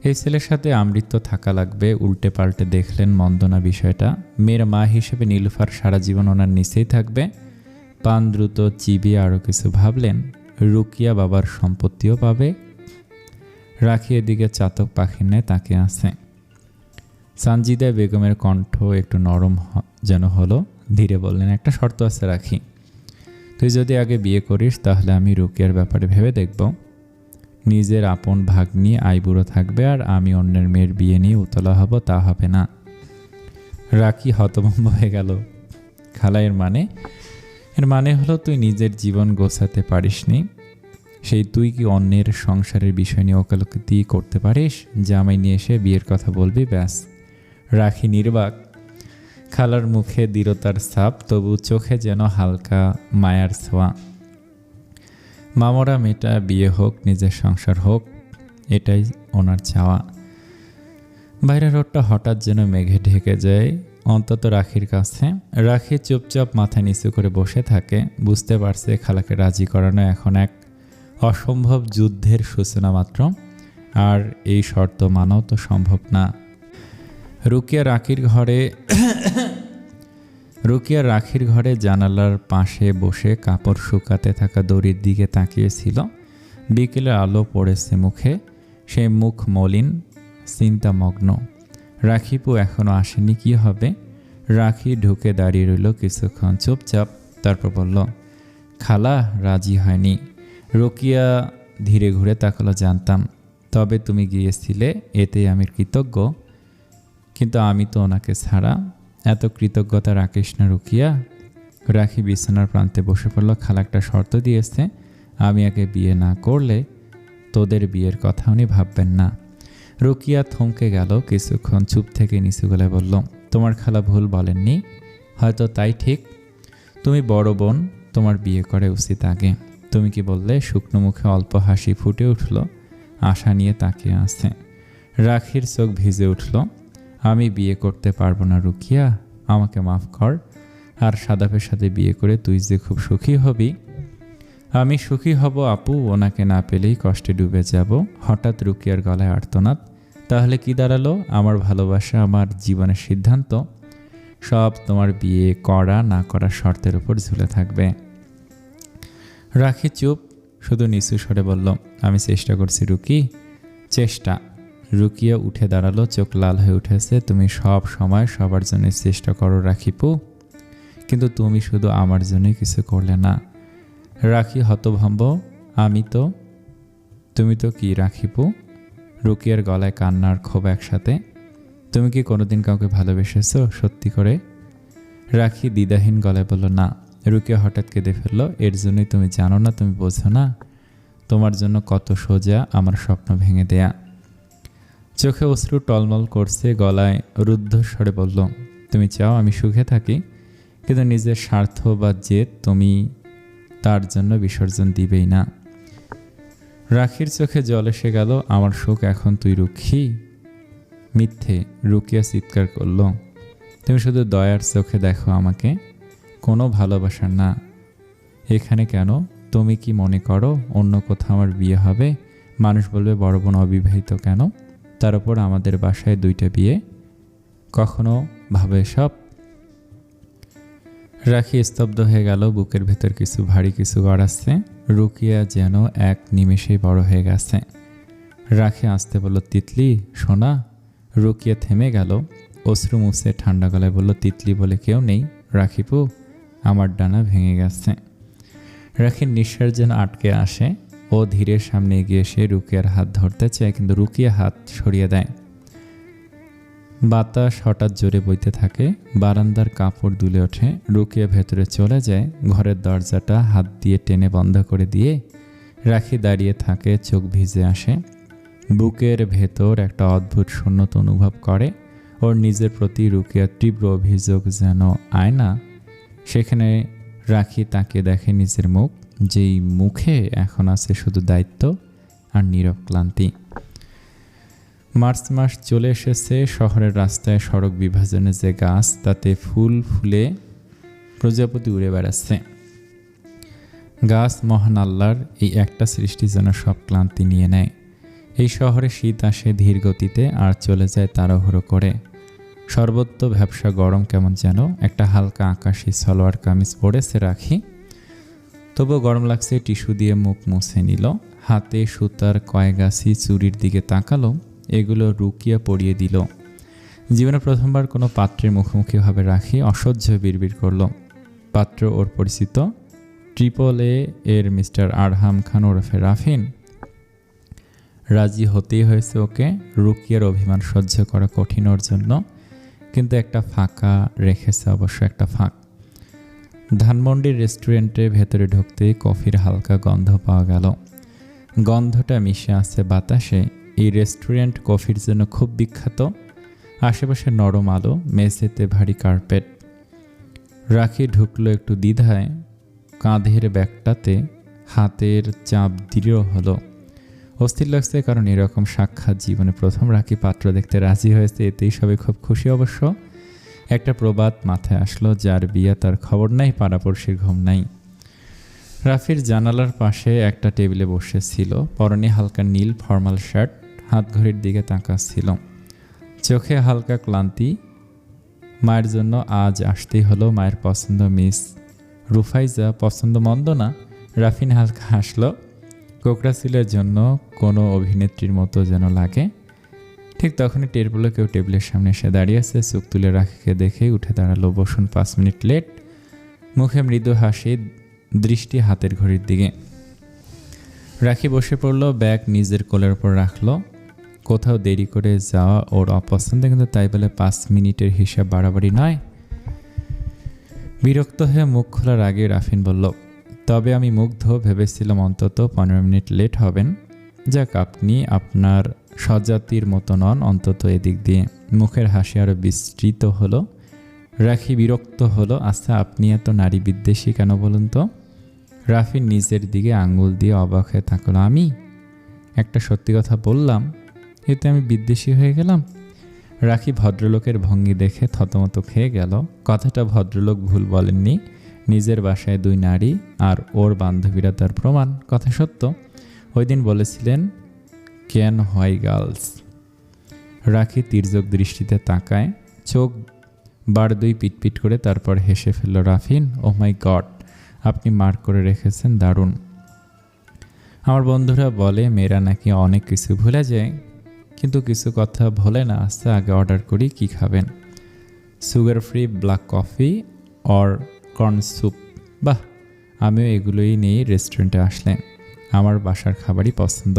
এই ছেলের সাথে আমৃত্য থাকা লাগবে। উল্টে পাল্টে দেখলেন মন্দ না বিষয়টা। মেয়ের মা হিসেবে নীলুফার সারা জীবন ওনার নিচেই থাকবে। পান দ্রুত চিবিয়ে আরও কিছু ভাবলেন, রুকিয়া বাবার সম্পত্তিও পাবে। রাখি এদিকে চাতক পাখির ন্যায় তাকে আছে। সানজিদা বেগমের কণ্ঠ একটু নরম যেন হলো। ধীরে বললেন, একটা শর্ত আছে রাখি। তুই যদি আগে বিয়ে করিস, তাহলে আমি রুকিয়ার ব্যাপারে ভেবে দেখব। নিজের আপন ভাগ্নি আইবুড়ো থাকবে, আর আমি অন্যের মেয়ের বিয়ে নিয়ে উতলা হব, তা হবে না। রাখি হতভম্ব হয়ে গেল। খালা, এর মানে হলো তুই নিজের জীবন গোছাতে পারিসনি, সেই তুই কি অন্যের সংসারের বিষয় নিয়ে ওকালতি করতে পারিস? জামাই নিয়ে এসে বিয়ের কথা বলবি, ব্যাস। রাখি নির্বাক। খালার মুখে দৃঢ়তার ছাপ, তবু চোখে যেন হালকা মায়ার ছোঁয়া। মামরা মেয়েটা বিয়ে হোক, নিজের সংসার হোক, এটাই ওনার চাওয়া। বাইরের রোডটা হঠাৎ যেন মেঘে ঢেকে যায়, অন্তত রাখির কাছে। রাখি চুপচাপ মাথা নিচু করে বসে থাকে। বুঝতে পারছে খালাকে রাজি করানো এখন এক অসম্ভব যুদ্ধের সূচনা মাত্র, আর এই শর্ত মানাও তো সম্ভব না। রুকিয়া রাখির ঘরে জানালার পাশে বসে কাপড় শুকাতে থাকা দড়ির দিকে তাকিয়েছিল। বিকেলের আলো পড়েছে মুখে, সেই মুখ মলিন, চিন্তামগ্ন। রাখিপু এখনো আসেনি, কি হবে? রাখি ঢুকে দাঁড়িয়ে রইল কিছুক্ষণ চুপচাপ, তারপর বলল, খালা রাজি হয়নি। রুকিয়া ধীরে ঘুরে তাকালো, জানতাম, তবে তুমি গিয়েছিলে, এতে আমি কৃতজ্ঞ। কিন্তু আমি তো ওনাকে ছাড়া। এত কৃতজ্ঞতা রাখিস না রুকিয়া। রাখি বিছানার প্রান্তে বসে পড়ল। খালা একটা শর্ত দিয়েছে, আমি আগে বিয়ে না করলে তোদের বিয়ের কথা উনি ভাববেন না। রুকিয়া থমকে গেল। কিছুক্ষণ চুপ থেকে নিচু গলায় বলল, তোমার খালা ভুল বলেননি, হয়তো তাই ঠিক। তুমি বড় বোন, তোমার বিয়ে করে উচিত আগে। তুমি কি বললে? শুকনো মুখে অল্প হাসি ফুটে উঠল। আশা নিয়ে তাকিয়ে আছে। রাখির চোখ ভিজে উঠল। আমি বিয়ে করতে পারবো না রুকিয়া, আমাকে মাফ কর। আর সাদাপের সাথে বিয়ে করে তুই যে খুব সুখী হবি। আমি সুখী হব আপু, ওনাকে না পেলেই কষ্টে ডুবে যাব। হঠাৎ রুকিয়ার গলায় আর্তনাদ। তাহলে কি দাঁড়ালো? আমার ভালোবাসা, আমার জীবনের সিদ্ধান্ত, সব তোমার বিয়ে করা না করার শর্তের উপর ঝুলে থাকবে। রাখি চুপ, শুধু নিচু স্বরে বলল, আমি চেষ্টা করছি রুকি, চেষ্টা। রুকিয়া উঠে দাঁড়ালো, চোখ লাল হয়ে উঠেছে। তুমি সব সময় সবার জন্য চেষ্টা করো রাখিপু, কিন্তু তুমি শুধু আমার জন্যই কিছু করলে না। রাখি হতভম্ব, তুমি তো কি রাখিপু? রুকিয়ার গলায় কান্নার ক্ষোভ একসাথে। তুমি কি কোনোদিন কাউকে ভালোবেসেছো সত্যি করে? রাখি দ্বিধাহীন গলায় বলল, না। রুকিয়া হঠাৎ কেঁদে ফেলল। এর জন্যই তুমি জানো না, তুমি বোঝো না। তোমার জন্য কত সোজা আমার স্বপ্ন ভেঙে দেয়া। চোখে অশ্রু টলমল করছে, গলায় রুদ্ধ স্বরে বলল, তুমি চাও আমি সুখে থাকি, কিন্তু নিজের স্বার্থ বা জেদ তুমি তার জন্য বিসর্জন দিবেই না। রাখির চোখে জল এসে গেল। আমার সুখ এখন তুই রুখি? মিথ্যে। রুকিয়া চিৎকার করল, তুমি শুধু দয়ার চোখে দেখো আমাকে, কোনো ভালোবাসার না। এখানে কেন? তুমি কি মনে করো অন্য কোথাও আমার বিয়ে হবে? মানুষ বলবে বড় বোন অবিবাহিত কেন? তার উপর আমাদের বাসায় 2টা বিয়ে। কখনো ভাবে সব? রাখি স্তব্ধ হয়ে গেল। বুকের ভেতর কিছু ভারী কিছু গড়াচ্ছে। রুকিয়া যেন এক নিমেষেই বড় হয়ে গেছে। রাখি আসতে বলল, তিতলি সোনা। রুকিয়া থেমে গেল। অশ্রু মুছে ঠান্ডা গলায় বলল, তিতলি বলে কেউ নেই রাখিপু, আমার ডানা ভেঙে গেছে। রাখির নিঃশ্বাস যেন আটকে আসে। ও ধীরে সামনে এগিয়ে এসে রুকিয়ার হাত ধরতে চায়, কিন্তু রুকিয়া হাত সরিয়ে দেয়। বাতাস হঠাৎ জোরে বইতে থাকে। বারান্দার কাপড় দুলে ওঠে। রুকিয়া ভেতরে চলে যায়। ঘরের দরজাটা হাত দিয়ে টেনে বন্ধ করে দিয়ে রাখি দাঁড়িয়ে থাকে, চোখ ভিজে আসে। বুকের ভেতর একটা অদ্ভুত শূন্যতা অনুভব করে। ওর নিজের প্রতি রুকিয়ার তীব্র অভিযোগ যেন আয়না। সেখানে রাখি তাকে দেখে নিজের মুখ, যেই মুখে এখন আছে শুধু দায়িত্ব আর নীরব ক্লান্তি। মার্চ মাস চলে এসেছে। শহরের রাস্তায় সড়ক বিভাজনে যে গাছ, তাতে ফুল ফুলে প্রজাপতি উড়ে বেড়াচ্ছে। গাছ মহান আল্লাহর এই একটা সৃষ্টি যেন সব ক্লান্তি নিয়ে নেয়। এই শহরে শীত আসে ধীর গতিতে আর চলে যায় তাড়াহুড়ো করে। সর্বত্র ভ্যাপসা গরম কেমন যেন। একটা হালকা আকাশি সালোয়ার কামিজ পরেছে রাখি, তবুও গরম লাগছে। টিস্যু দিয়ে মুখ মুছে নিল। হাতে সুতার কয়েকগাছি চুরির দিকে তাকালো। এগুলো রুকিয়া পরিয়ে দিল। জীবনে প্রথমবার কোনো পাত্রের মুখোমুখিভাবে রাখি অসহ্য বিড়বিড় করল। পাত্র ওর পরিচিত, AAA এর মিস্টার আরহাম খান ওরফে রাফিন। রাজি হতেই হয়েছে ওকে। রুকিয়ার অভিমান সহ্য করা কঠিন ওর জন্য, কিন্তু একটা ফাঁকা রেখেছে অবশ্য, একটা ফাঁক। ধানমন্ডির রেস্টুরেন্টের ভেতরে ঢুকতে কফির হালকা গন্ধ পাওয়া গেল। গন্ধটা মিশে আছে বাতাসে। এই রেস্টুরেন্ট কফির জন্য খুব বিখ্যাত। আশেপাশে নরম আলো, মেঝেতে ভারী কার্পেট। রাখি ঢুকলো একটু দ্বিধায়। কাঁধের ব্যাগটাতে হাতের চাপ দৃঢ় হলো। অস্থির লাগছে, কারণ এরকম সাক্ষাৎ জীবনে প্রথম। রাখি পাত্র দেখতে রাজি হয়েছে, এতেই সবাই খুব খুশি অবশ্য। একটা প্রবাদ মাথায় আসলো, যার বিয়ে তার খবর নাই, পাড়াপড়শির ঘুম নাই। রাফির জানালার পাশে একটা টেবিলে বসেছিল। পরনে হালকা নীল ফর্মাল শার্ট, হাত ঘড়ির দিকে তাকাচ্ছিল। চোখে হালকা ক্লান্তি। মায়ের জন্য আজ আসতেই হলো। মায়ের পছন্দ মিস রুফাইজা। পছন্দ মন্দ না। রাফিন হালকা হাসলো। কোকড়াসিলের জন্য কোনো অভিনেত্রীর মতো যেন লাগে। ঠিক তখনই টের পেল কেউ টেবিলের সামনে এসে দাঁড়িয়েছে। চোখ তুলে রাখিকে দেখেই উঠে দাঁড়ালো। বসুন, 5 মিনিট লেট। মুখে মৃদু হাসি, দৃষ্টি হাতের ঘড়ির দিকে। রাখি বসে পড়ল, ব্যাগ নিজের কোলের ওপর রাখলো। কোথাও দেরি করে যাওয়া ওর অপছন্দ, কিন্তু তাই বলে 5 মিনিটের হিসাব বাড়াবাড়ি নয়। বিরক্ত হয়ে মুখ খোলার আগে রাফিন বলল, তবে আমি মুগ্ধ, ভেবেছিলাম অন্তত 15 মিনিট লেট হবেন। যাক, আপনি আপনার স্বজাতির মতো নন, অন্তত এদিক দিয়ে। মুখের হাসি আরও বিস্তৃত হলো। রাখি বিরক্ত হলো, আচ্ছা আপনি এত নারী বিদ্বেষী কেন বলুন তো? রাফিন নিজের দিকে আঙ্গুল দিয়ে অবাক হয়ে থাকলো। আমি একটা সত্যি কথা বললাম, এতে আমি বিদ্বেষী হয়ে গেলাম? রাখি ভদ্রলোকের ভঙ্গি দেখে থতমত খেয়ে গেল। কথাটা ভদ্রলোক ভুল বলেননি। নিজের বাসায় 2 নারী আর ওর বান্ধবীরা তার প্রমাণ। কথা সত্য। ওই দিন বলেছিলেন, ক্যান হয় গার্লস। রাখি তির্যক দৃষ্টিতে তাকায়, চোখ বার 2 পিটপিট করে, তারপর হেসে ফেলল। রাফিন, ও মাই গড, আপনি মার্ক করে রেখেছেন, দারুণ। আমার বন্ধুরা বলে মেয়েরা নাকি অনেক কিছু ভুলে যায়, কিন্তু কিছু কথা ভোলে না। আচ্ছা, আগে অর্ডার করি, কি খাবেন? Sugar free black coffee or corn soup? বাহ, আমিও এগুলোই নেই রেস্টুরেন্টে আসলে। আমার বাসার খাবারই পছন্দ।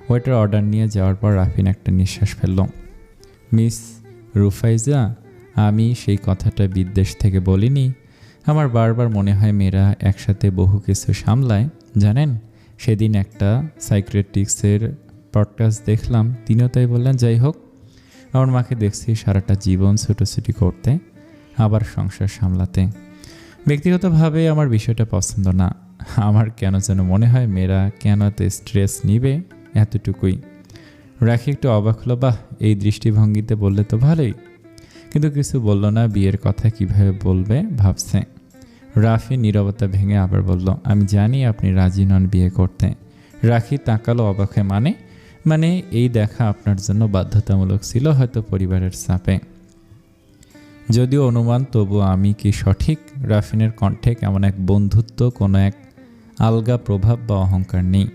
ওয়েটার অর্ডার নিয়ে যাওয়ার পর রাফিন একটা নিঃশ্বাস ফেলল। মিস রুফাইজা, আমি সেই কথাটা বিদ্বেষ থেকে বলিনি। আমার বারবার মনে হয় মেয়েরা একসাথে বহু কিছু সামলায়, জানেন। সেদিন একটা সাইকিয়াট্রিস্টের পডকাস্ট দেখলাম, তিনিও তাই বললেন। যাই হোক, আমার মাকে দেখছি সারাটা জীবন ছুটোছুটি করতে, আবার সংসার সামলাতে। ব্যক্তিগতভাবে আমার বিষয়টা পছন্দ না। আমার কেন যেন মনে হয় মেয়েরা কেন এত স্ট্রেস নিবে, এতটুকুই। রাখি একটু অবাক হলো, বাহ, এই দৃষ্টিভঙ্গিতে বললে তো ভালোই। কিন্তু কিছু বলল না, বিয়ের কথা কিভাবে বলবে ভাবছে। রাফি নীরবতা ভেঙে আবার বলল, আমি জানি আপনি রাজি নন বিয়ে করতে। রাখি তাকালো অবাক হয়ে, মানে এই দেখা আপনার জন্য বাধ্যতামূলক ছিল, হয়তো পরিবারের চাপে। যদিও অনুমান, তবু আমি কি সঠিক? রাফিনের কণ্ঠে কেমন এক বন্ধুত্ব, কোনো এক আলগা প্রভাব বা অহংকার নেই।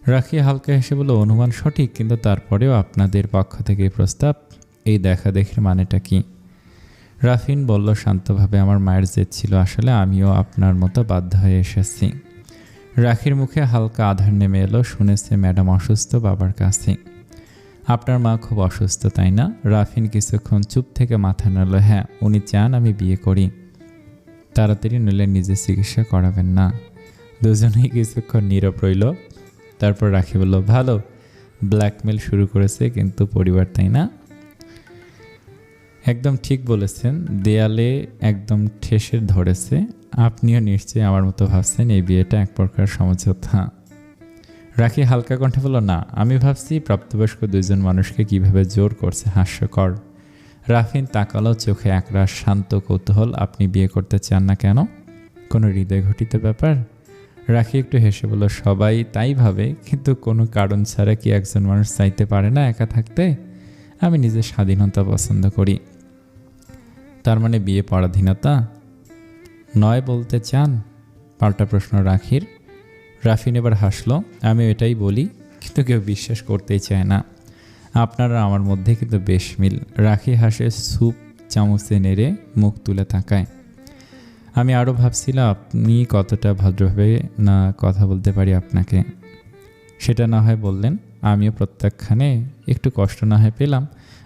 রাখি হালকা হেসে বলল, অনুমান সঠিক, কিন্তু তারপরেও আপনাদের পক্ষ থেকে প্রস্তাব, এই দেখা দেখের মানেটা কি? রাফিন বলল শান্তভাবে, আমার মায়ের জেদ ছিল, আসলে আমিও আপনার মতো বাধ্য হয়ে এসেছি। রাখির মুখে হালকা আধার নেমে এলো, শুনেছে ম্যাডাম অসুস্থ বাবার কাছে। আপনার মা খুব অসুস্থ তাই না? রাফিন কিছুক্ষণ চুপ থেকে মাথা নাড়ল। হ্যাঁ, উনি চান আমি বিয়ে করি, তাড়াতাড়ি নইলে নিজে চিকিৎসা করাবেন না। দুজনেই কিছুক্ষণ নীরব রইল। তারপর রাখি বলল, ভালো, ব্ল্যাকমেল শুরু করেছে কিন্তু পরিবার, তাই না? একদম ঠিক বলেছেন, দেয়ালে একদম ঠেসে ধরেছে। আপনিও নিশ্চয়ই আমার মতো ভাবছেন এই বিয়েটা এক প্রকার সমঝোতা। রাখি হালকা কণ্ঠে বলল, না, আমি ভাবছি প্রাপ্তবয়স্ক দুইজন মানুষকে কিভাবে জোর করছে, হাস্যকর। রাফিন তাকালো, চোখে একরাশ শান্ত কৌতূহল। আপনি বিয়ে করতে চান না কেন? কোনো হৃদয় ঘটিত ব্যাপার? রাখি একটু হেসে বলল, সবাই তাই ভাবে, কিন্তু কোনো কারণ ছাড়া কি একজন মানুষ চাইতে পারে না একা থাকতে? আমি নিজের স্বাধীনতা পছন্দ করি। তার মানে বিয়ে পরাধীনতা নয় বলতে চান? পাল্টা প্রশ্ন রাখির। রাফিন এবার হাসলো, আমি এটাই বলি, কিন্তু কেউ বিশ্বাস করতেই চায় না। আপনারা আমার মধ্যে কিন্তু বেশ মিল। রাখি হাসে স্যুপ চামচে নেড়ে মুখ তুলে তাকায়। আমি আরও ভাবছিলাম আপনি কতটা ভদ্রভাবে না কথা বলতে পারি আপনাকে। সেটা না হয় বললেন, আমিও প্রত্যাখ্যানে একটু কষ্ট না হয় পেলাম।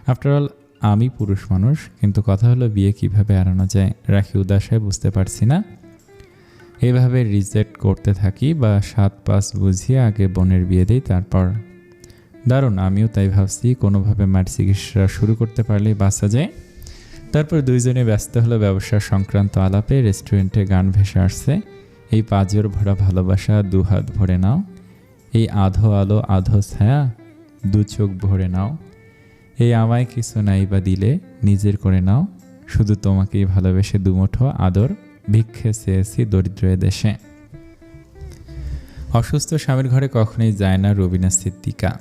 আফটার অল আমি পুরুষ মানুষ, কিন্তু কথা হলো বিয়ে কিভাবে এড়ানো যায়। রাখি উদাস হয়, বুঝতে পারছি না। এইভাবে রিজেক্ট করতে থাকি বা 7-5 বুঝিয়ে আগে বোনের বিয়ে দিই, তারপর। দারুণ, আমিও তাই ভাবছি, কোনোভাবে মায়ের চিকিৎসা শুরু করতে পারলেই বাঁচা যায়। তারপর দুইজনে ব্যস্ত হলো ব্যবসা সংক্রান্ত আলাপে। রেস্টুরেন্টে গান ভেসে আসছে, এই পাঁজর ভরা ভালোবাসা দু হাত ভরে নাও, এই আধো আলো আধো ছায়া দু চোখ ভরে নাও, এই আমায় কিছু নাই বা দিলে নিজের করে নাও, শুধু তোমাকেই ভালোবেসে দুমুঠো আদর ভিক্ষে চেয়েছি দরিদ্র দেশে। অসুস্থ স্বামীর ঘরে কখনোই যায় না রবিনা সিদ্দিকা।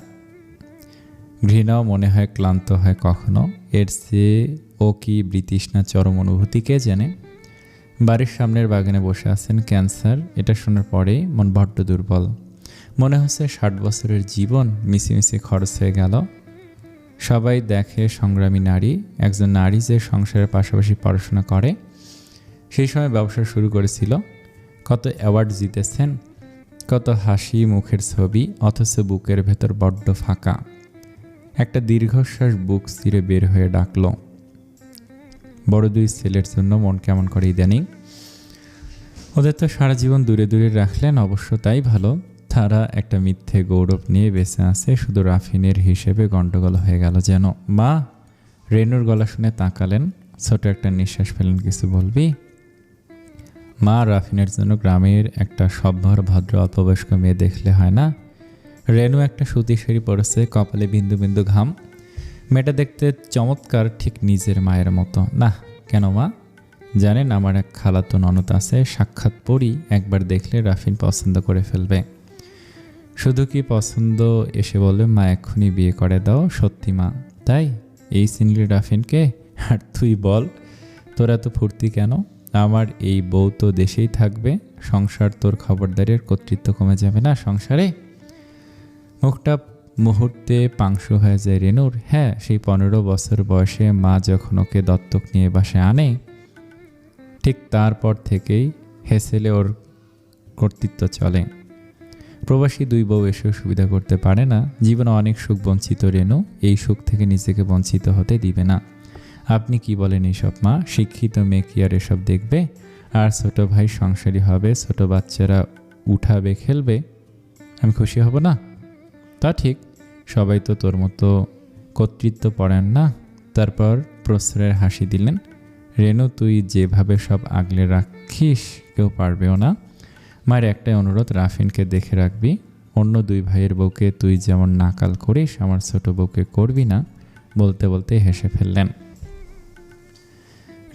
ঘৃণাও মনে হয়, ক্লান্ত হয় কখনো। এর চেয়ে ও কি বৃতৃষ্ণা চরম অনুভূতি কে জানে। বাড়ির সামনের বাগানে বসে আছেন। ক্যান্সার, এটা শোনার পরেই মন বড্ড দুর্বল। মনে হচ্ছে 60 বছরের জীবন মিছিমিছি খরচ হয়ে গেল। সবাই দেখে সংগ্রামী নারী, একজন নারী যে সংসারের পাশাপাশি পড়াশোনা করে। সেই সময় ব্যবসা শুরু করেছিল, কত অ্যাওয়ার্ড জিতেছেন, কত হাসি মুখের ছবি, অথচ বুকের ভেতর বড্ড ফাঁকা। একটা দীর্ঘশ্বাস বুক চিরে বের হয়ে ডাকল। বড় দুই ছেলের জন্য মন কেমন করে ইদানিং। ওদের তো সারা জীবন দূরে দূরে রাখলেন, অবশ্য তাই ভালো। তারা একটা মিথ্যে গৌরব নিয়ে বেঁচে আছে, শুধু রাফিনের হিসেবে গন্ডগোল হয়ে গেল যেন। মা, রেনুর গলা শুনে তাকালেন, ছোট একটা নিঃশ্বাস ফেলেন, কিছু বলবি? মা, রাফিনের জন্য গ্রামের একটা সভ্যর ভদ্র অল্পবয়স্ক মেয়ে দেখলে হয় না? রেনু একটা সুতি শাড়ি পরেছে, কপালে বিন্দু বিন্দু ঘাম। মেয়েটা দেখতে চমৎকার, ঠিক নিজের মায়ের মতো। না, কেন মা? জানেন, আমার এক খালাতো ননদ আছে, সাক্ষাৎ পড়ি, একবার দেখলে রাফিন পছন্দ করে ফেলবে। শুধু কি পছন্দ এসে বলবে, মা এক্ষুনি বিয়ে করে দাও। সত্যি মা? তাই? এই চিনলি রাফিনকে? আর তুই বল, তোর এত ফুর্তি কেন? আমার এই বউ তো দেশেই থাকবে, সংসার তোর খবরদারের কর্তৃত্ব কমে যাবে না সংসারে? মুখটা মুহূর্তে পাংশু হয়ে যায় রেনুর। হ্যাঁ, সেই 15 বছর বয়সে মা যখন ওকে দত্তক নিয়ে বাসায় আনে, ঠিক তারপর থেকেই হেসেলে ওর কর্তৃত্ব চলে। প্রবাসী দুই বউ এসেও সুবিধা করতে পারে না। জীবনে অনেক সুখ বঞ্চিত রেনু, এই সুখ থেকে নিজেকে বঞ্চিত হতে দিবে না। আপনি কি বলেন এইসব মা? শিক্ষিত মেয়ে কি আর এসব দেখবে? আর ছোট ভাই সংসারী হবে, ছোট বাচ্চারা উঠাবে খেলবে, আমি খুশি হব না? তা ঠিক, সবাই তো তোর মতো কর্তৃত্ব পরায়ণ না। তারপর প্রশ্রয়ের হাসি দিলেন। রেনু, তুই যেভাবে সব আগলে রাখিস কেউ পারবেও না। মায়ের একটাই অনুরোধ, রাফিনকে দেখে রাখবি। অন্য দুই ভাইয়ের বউকে তুই যেমন নাকাল করিস আমার ছোট বউকে করবি না। বলতে বলতে হেসে ফেললেন।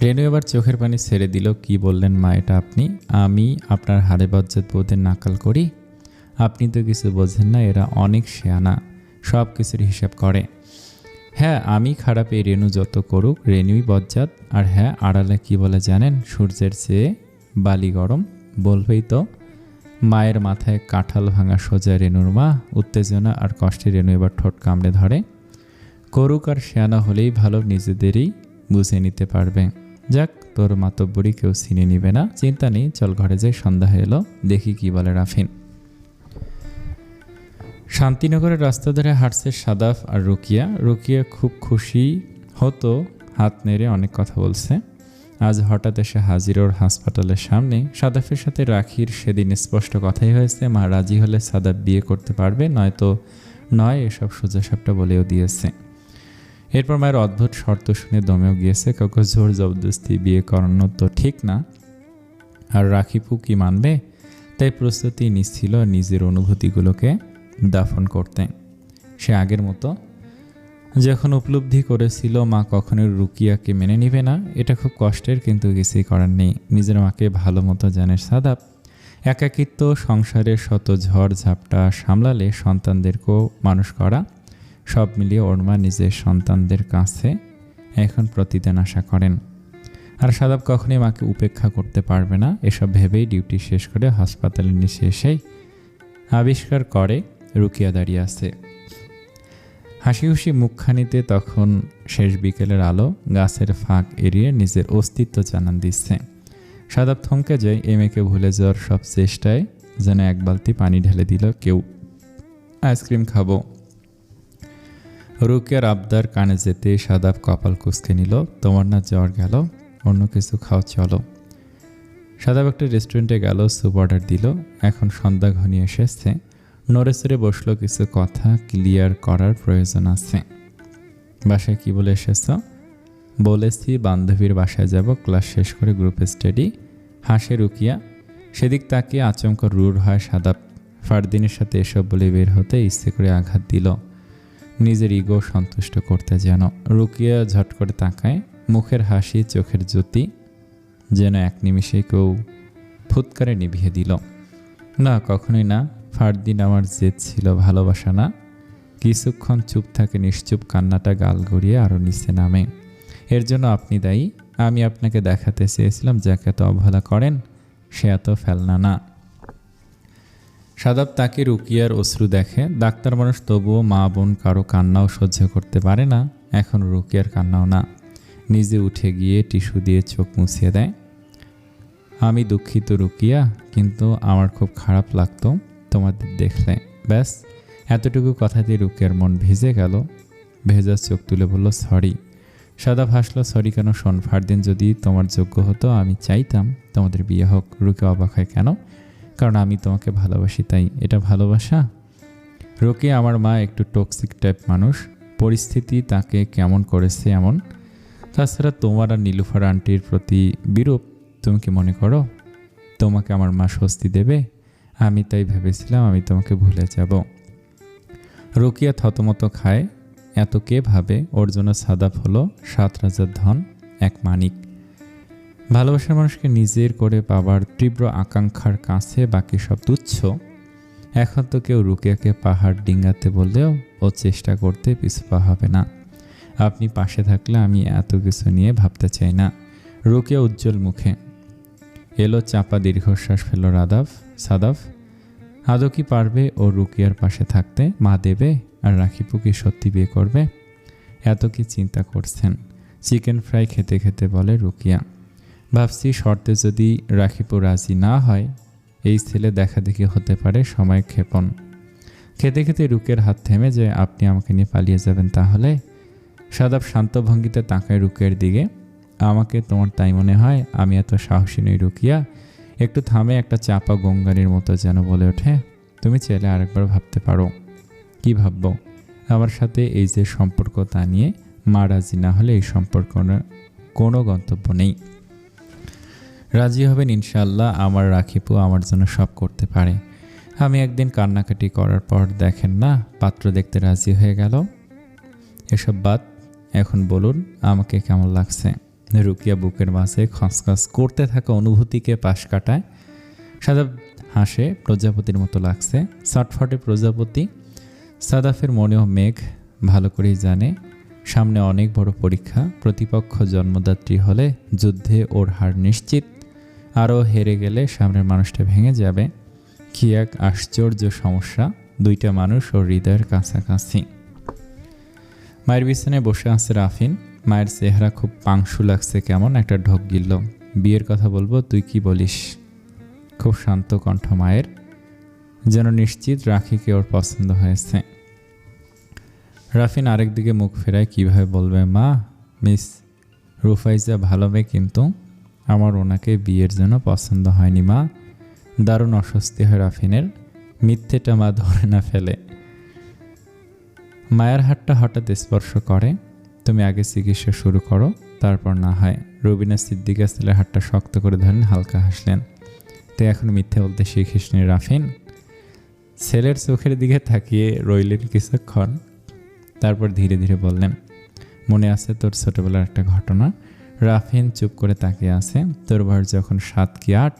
রেনু এবার চোখের পানি ছেড়ে দিল। কি বললেন মা এটা আপনি? আমি আপনার হাড়ে বজ্জাত বউদের নাকাল করি? আপনি তো কিছু বোঝেন না, এরা অনেক শেয়ানা, সব কিছুর হিসাব করে। হ্যাঁ, আমি খারাপ, এই রেনু যত করুক রেনুই বজ্জাত। আর হ্যাঁ, আড়ালে কি বলে জানেন? সূর্যের চেয়ে বালি গরম। বলবেই তো। মায়ের মাথায় কাঁঠাল ভাঙা সোজা রেনুর মা। উত্তেজনা আর কষ্টে রেনু এবার ঠোঁট কামড়ে ধরে। করুক আর শেয়ানা হলেই ভালো, নিজেদেরই বুঝে নিতে পারবে। যাক, তোর মাতব্বরি কেউ চিনে নিবে না, চিন্তা নেই, চল ঘরে যাই, সন্ধ্যা হয়ে এলো, দেখি কি বলে রাফিন। শান্তিনগরের রাস্তা ধরে হাঁটছে সাদাফ আর রুকিয়া। রুকিয়া খুব খুশি হতো, হাত নেড়ে অনেক কথা বলছে। আজ হঠাৎ এসে হাজির ওর হাসপাতালের সামনে। সাদাফের সাথে রাখির সেদিন স্পষ্ট কথাই হয়েছে, মা রাজি হলে সাদাফ বিয়ে করতে পারবে, নয়তো নয়, এসব সোজাসাপটা বলেও দিয়েছে। এরপর মায়ের অদ্ভুত শর্ত শুনে দমেও গিয়েছে। কাউকে জোর জবরদস্তি বিয়ে করানো তো ঠিক না, আর রাখিপু কি মানবে? তাই প্রস্তুতি নিচ্ছিল নিজের অনুভূতিগুলোকে দাফন করতে। সে আগের মতো যখন উপলব্ধি করেছিল মা কখনোই রুকিয়াকে মেনে নিবে না, এটা খুব কষ্টের, কিন্তু কিছুই করার নেই। নিজের মাকে ভালো মতো জানে সাদাপ। একাকিত্ব, সংসারের শত ঝড় ঝাপটা সামলালে সন্তানদেরকেও মানুষ করা, সব মিলিয়ে ওর মা নিজের সন্তানদের কাছে এখন প্রতিদান আশা করেন। আর সাদাপ কখনোই মাকে উপেক্ষা করতে পারবে না। এসব ভেবেই ডিউটি শেষ করে হাসপাতালের নিচে এসেই আবিষ্কার করে রুকিয়া দাঁড়িয়ে আছে। হাসি খুশি মুখখানিতে তখন শেষ বিকেলের আলো গাছের ফাঁক এড়িয়ে নিজের অস্তিত্ব জানান দিচ্ছে। সাদাপ থমকে যায়। এ মেয়েকে ভুলে যাওয়ার সব চেষ্টায় যেন এক বালতি পানি ঢেলে দিল কেউ। আইসক্রিম খাবো। রুকিয়ার আবদার কানে যেতে সাদাপ কপাল কুঁচকে নিল। তোমার না জ্বর গেল? অন্য কিছু খাও, চলো। সাদাপ একটা রেস্টুরেন্টে গেল, স্যুপ অর্ডার দিল। এখন সন্ধ্যা ঘনিয়ে এসেছে। নড়ে চড়ে বসলো, কিছু কথা ক্লিয়ার করার প্রয়োজন আছে। বাসায় কি বলে এসেছ? বলেছি বান্ধবীর বাসায় যাব, ক্লাস শেষ করে গ্রুপ স্টাডি। হাসে রুকিয়া। সেদিক তাকিয়ে আচমকা রূঢ় হয় সাদাপ। ফারদিনের সাথে এসব বলে বের হতে ইচ্ছে করে আঘাত দিল, নিজের ইগো সন্তুষ্ট করতে যেন। রুকিয়া ঝট করে তাকায়, মুখের হাসি, চোখের জ্যোতি যেন এক নিমিষেই কেউ ফুৎকারে নিভিয়ে দিল। না, কখনোই না। ফারদিন আমার জেদ ছিল, ভালোবাসা না। কিছুক্ষণ চুপ থাকে, নিশ্চুপ কান্নাটা গাল গড়িয়ে আরও নিচে নামে। এর জন্য আপনি দায়ী। আমি আপনাকে দেখাতে চেয়েছিলাম যাকে এত অবহেলা করেন সে এত ফেলনা না। সাদাব তাকে রুকিয়ার অশ্রু দেখে। ডাক্তার মানুষ, তবুও মা বোন কারো কান্নাও সহ্য করতে পারে না, এখন রুকিয়ার কান্নাও না। নিজে উঠে গিয়ে টিস্যু দিয়ে চোখ মুছিয়ে দেয়। আমি দুঃখিত রুকিয়া, কিন্তু আমার খুব খারাপ লাগতো তোমাদের দেখলে। ব্যাস এতটুকু কথাতেই রুকিয়ার মন ভিজে গেল। ভেজা চোখ তুলে বলল, সরি। সাদাব হাসলো, সরি কেন? শোন, ফারদিন যদি তোমার যোগ্য হতো আমি চাইতাম তোমাদের বিয়ে হোক। রুকিয়া অবাক হয়, কেন? কারণ আমি তোমাকে ভালোবাসি তাই। এটা ভালোবাসা? রুকিয়া, আমার মা একটু টক্সিক টাইপ মানুষ, পরিস্থিতি তাকে কেমন করেছে এমন। তাছাড়া তোমার আর নীলুফার আন্টির প্রতি বিরূপ। তুমি কি মনে করো তোমাকে আমার মা স্বস্তি দেবে? আমি তাই ভেবেছিলাম আমি তোমাকে ভুলে যাব। রুকিয়া থতমত খায়। এত কে ভাবে? ওর জন্য সাদাপ হলো 7 রাজার ধন, এক মানিক। ভালোবাসার মানুষকে নিজের করে পাবার তীব্র আকাঙ্ক্ষার কাছে বাকি সব তুচ্ছ। এখন তো কেউ রুকিয়াকে পাহাড় ডিঙ্গাতে বললেও ও চেষ্টা করতে পিছপা হবে না। আপনি পাশে থাকলে আমি এত কিছু নিয়ে ভাবতে চাই না। রুকিয়া উজ্জ্বল মুখে এলো, চাপা দীর্ঘশ্বাস ফেল সাদাফ। আদৌ কি পারবে ও রুকিয়ার পাশে থাকতে? মা দেবে? আর রাখিপু কি সত্যি বিয়ে করবে? এত কি চিন্তা করছেন? চিকেন ফ্রাই খেতে খেতে বলে রুকিয়া। ভাবছি শর্তে যদি রাখিপু রাজি না হয় এই ছেলে দেখা দেখি হতে পারে সময় ক্ষেপণ। খেতে খেতে রুকিয়ার হাত থেমে যায়। আপনি আমাকে নিয়ে পালিয়ে যাবেন তাহলে? সাদাব শান্ত ভঙ্গিতে তাকায় রুকিয়ার দিকে। আমাকে তোমার তাই মনে হয়? আমি এত সাহসী নই রুকিয়া। একটু থামে একটা চাপা গঙ্গানির মতো যেন বলে ওঠে, তুমি চাইলে আরেকবার ভাবতে পারো। কি ভাববো? আমার সাথে এই যে সম্পর্ক তা নিয়ে মা রাজি না হলে এই সম্পর্ক কোনো গন্তব্য নেই। রাজি হবেন ইনশাআল্লাহ। আমার রাখিপু আমার জন্য সব করতে পারে। আমি একদিন কান্নাকাটি করার পর দেখেন না পাত্র দেখতে রাজি হয়ে গেল। এসব বাদ, এখন বলুন আমাকে কেমন লাগছে? রুকিয়া বুকের মাঝে খসখস করতে থাকা অনুভূতিকে পাশ কাটায়। সাদাফ হাসে, প্রজাপতির মতো লাগছে। ছটফটে প্রজাপতি। সাদাফের মনেও মেঘ ভালো করেই জানে সামনে অনেক বড় পরীক্ষা। প্রতিপক্ষ জন্মদাত্রী হলে যুদ্ধে ওর হার নিশ্চিত। আরও হেরে গেলে সামনের মানুষটা ভেঙে যাবে। কি এক আশ্চর্য সমস্যা! দুইটা মানুষ ওর হৃদয়ের কাছাকাছি। মায়ের বিছানায় বসে আছে রাফিন। মায়ের চেহারা খুব পাংশু লাগছে, কেমন একটা ঢোক গিলল। বিয়ের কথা বলবো, তুই কি বলিস? খুব শান্ত কণ্ঠ মায়ের, যেন নিশ্চিত রাখিকে ওর পছন্দ হয়েছে। রাফিন আরেক দিকে মুখ ফেরায়। কিভাবে বলবে মা? মিস রুফাইজা ভালো মেয়ে, কিন্তু আমার ওনাকে বিয়ের জন্য পছন্দ হয়নি মা। দারুণ অস্বস্তি হয় রাফিনের। মিথ্যেটা মা ধরে না ফেলে। মায়ের হাতটা হঠাৎ স্পর্শ করে। তুমি আগে চিকিৎসা শুরু করো, তারপর না হয়। রবিনা সিদ্দিকা ছেলের হাতটা শক্ত করে ধরেন, হালকা হাসলেন। তো এখন মিথ্যে বলতে শিখিস নি রাফিন? ছেলের চোখের দিকে তাকিয়ে রইলেন কিছুক্ষণ, তারপর ধীরে ধীরে বললেন, মনে আছে তোর ছোটবেলার একটা ঘটনা? রাফিন চুপ করে তাকিয়ে আছে। তোর বয়স যখন 7 কি 8,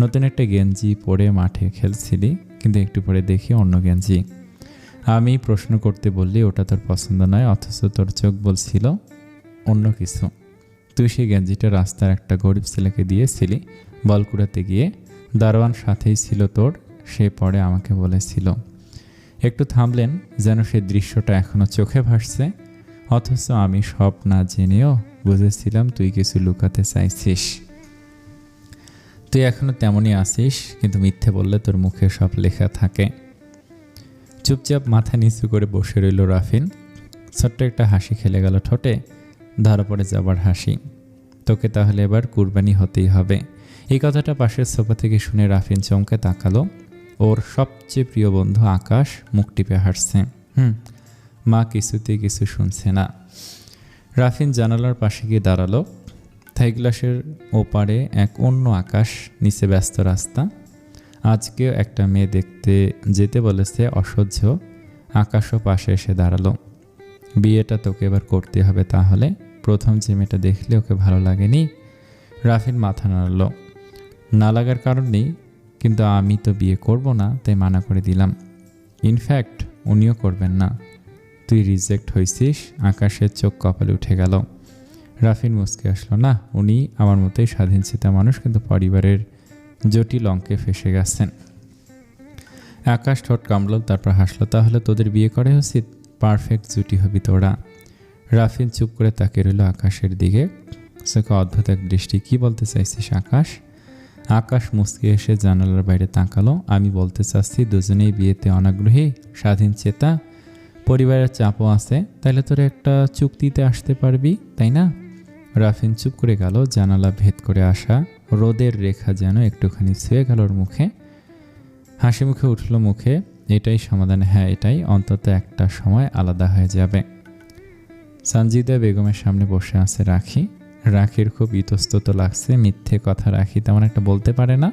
নতুন একটা গেঞ্জি পরে মাঠে খেলছিলি, কিন্তু একটু পরে দেখি অন্য গেঞ্জি। আমি প্রশ্ন করতে বললি ওটা তোর পছন্দ নয়, অথচ তোর চোখ বলছিল অন্য কিছু। তুই সেই গেঞ্জিটা রাস্তার একটা গরিব ছেলেকে দিয়েছিলি বল কুড়াতে গিয়ে। দারোয়ান সাথেই ছিল তোর, সে পরে আমাকে বলেছিল। একটু থামলেন, যেন সেই দৃশ্যটা এখনো চোখে ভাসছে। অথচ আমি সব না জেনেও বুঝেছিলাম তুই কিছু লুকাতে চাইছিস। তুই এখনো তেমনই আছিস, কিন্তু মিথ্যে বললে তোর মুখে সব লেখা থাকে। চুপচাপ মাথা নিচু করে বসে রইল রাফিন। ছোট্ট একটা হাসি খেলে গেল ঠোঁটে, ধরা পড়ে যাবার হাসি। তোকে তাহলে এবার কুরবানি হতেই হবে। এই কথাটা পাশের সোফা থেকে শুনে রাফিন চমকে তাকালো। ওর সবচেয়ে প্রিয় বন্ধু আকাশ মুখ টিপে হাসছে। মা কিছুতেই কিছু শুনছে না। রাফিন জানালার পাশে গিয়ে দাঁড়ালো। থাই গ্লাসের ওপারে এক অন্য আকাশ, নিচে ব্যস্ত রাস্তা। আজকেও একটা মেয়ে দেখতে যেতে বলেছে অসহ্য। আকাশও পাশে এসে দাঁড়ালো। বিয়েটা তোকে এবার করতে হবে তাহলে। প্রথম যে মেয়েটা দেখলে ওকে ভালো লাগেনি? রাফিন মাথা নাড়ল। না লাগার কারণ নেই, কিন্তু আমি তো বিয়ে করব না, তাই মানা করে দিলাম। ইনফ্যাক্ট উনিও করবেন না। তুই রিজেক্ট হয়েছিস। আকাশের চোখ কপালে উঠে গেল। রাফিন মুচকে আসলো। না, উনি আমার মতোই স্বাধীনচেতা মানুষ, কিন্তু পরিবারের জটিল অঙ্কে ফেসে গেছেন। আকাশ ঠোঁট কামড়ল, তারপর হাসলো। তাহলে তোদের বিয়ে করা উচিত, পারফেক্ট জুটি হবি তোরা। রাফিন চুপ করে তাকিয়ে রইল আকাশের দিকে। চোখে অদ্ভুত এক দৃষ্টি। কি বলতে চাইছিস আকাশ? আকাশ মুচকে এসে জানালার বাইরে তাকালো। আমি বলতে চাচ্ছি দুজনেই বিয়েতে অনাগ্রহী, স্বাধীন চেতা, পরিবারের চাপও আছে। তাইলে তোরা একটা চুক্তিতে আসতে পারবি, তাই না? রাফিন চুপ করে গেল। জানালা ভেদ করে আসা রোদের রেখা যেন একটুখানি ছুঁয়ে গেল ওর মুখে। হাসি মুখে উঠল মুখে। এটাই সমাধান। হ্যাঁ এটাই, অন্তত একটা সময় আলাদা হয়ে যাবে। সানজিদা বেগমের সামনে বসে আছে রাখি। রাখির খুব ইতস্তত লাগছে। মিথ্যে কথা রাখি তেমন একটা বলতে পারে না,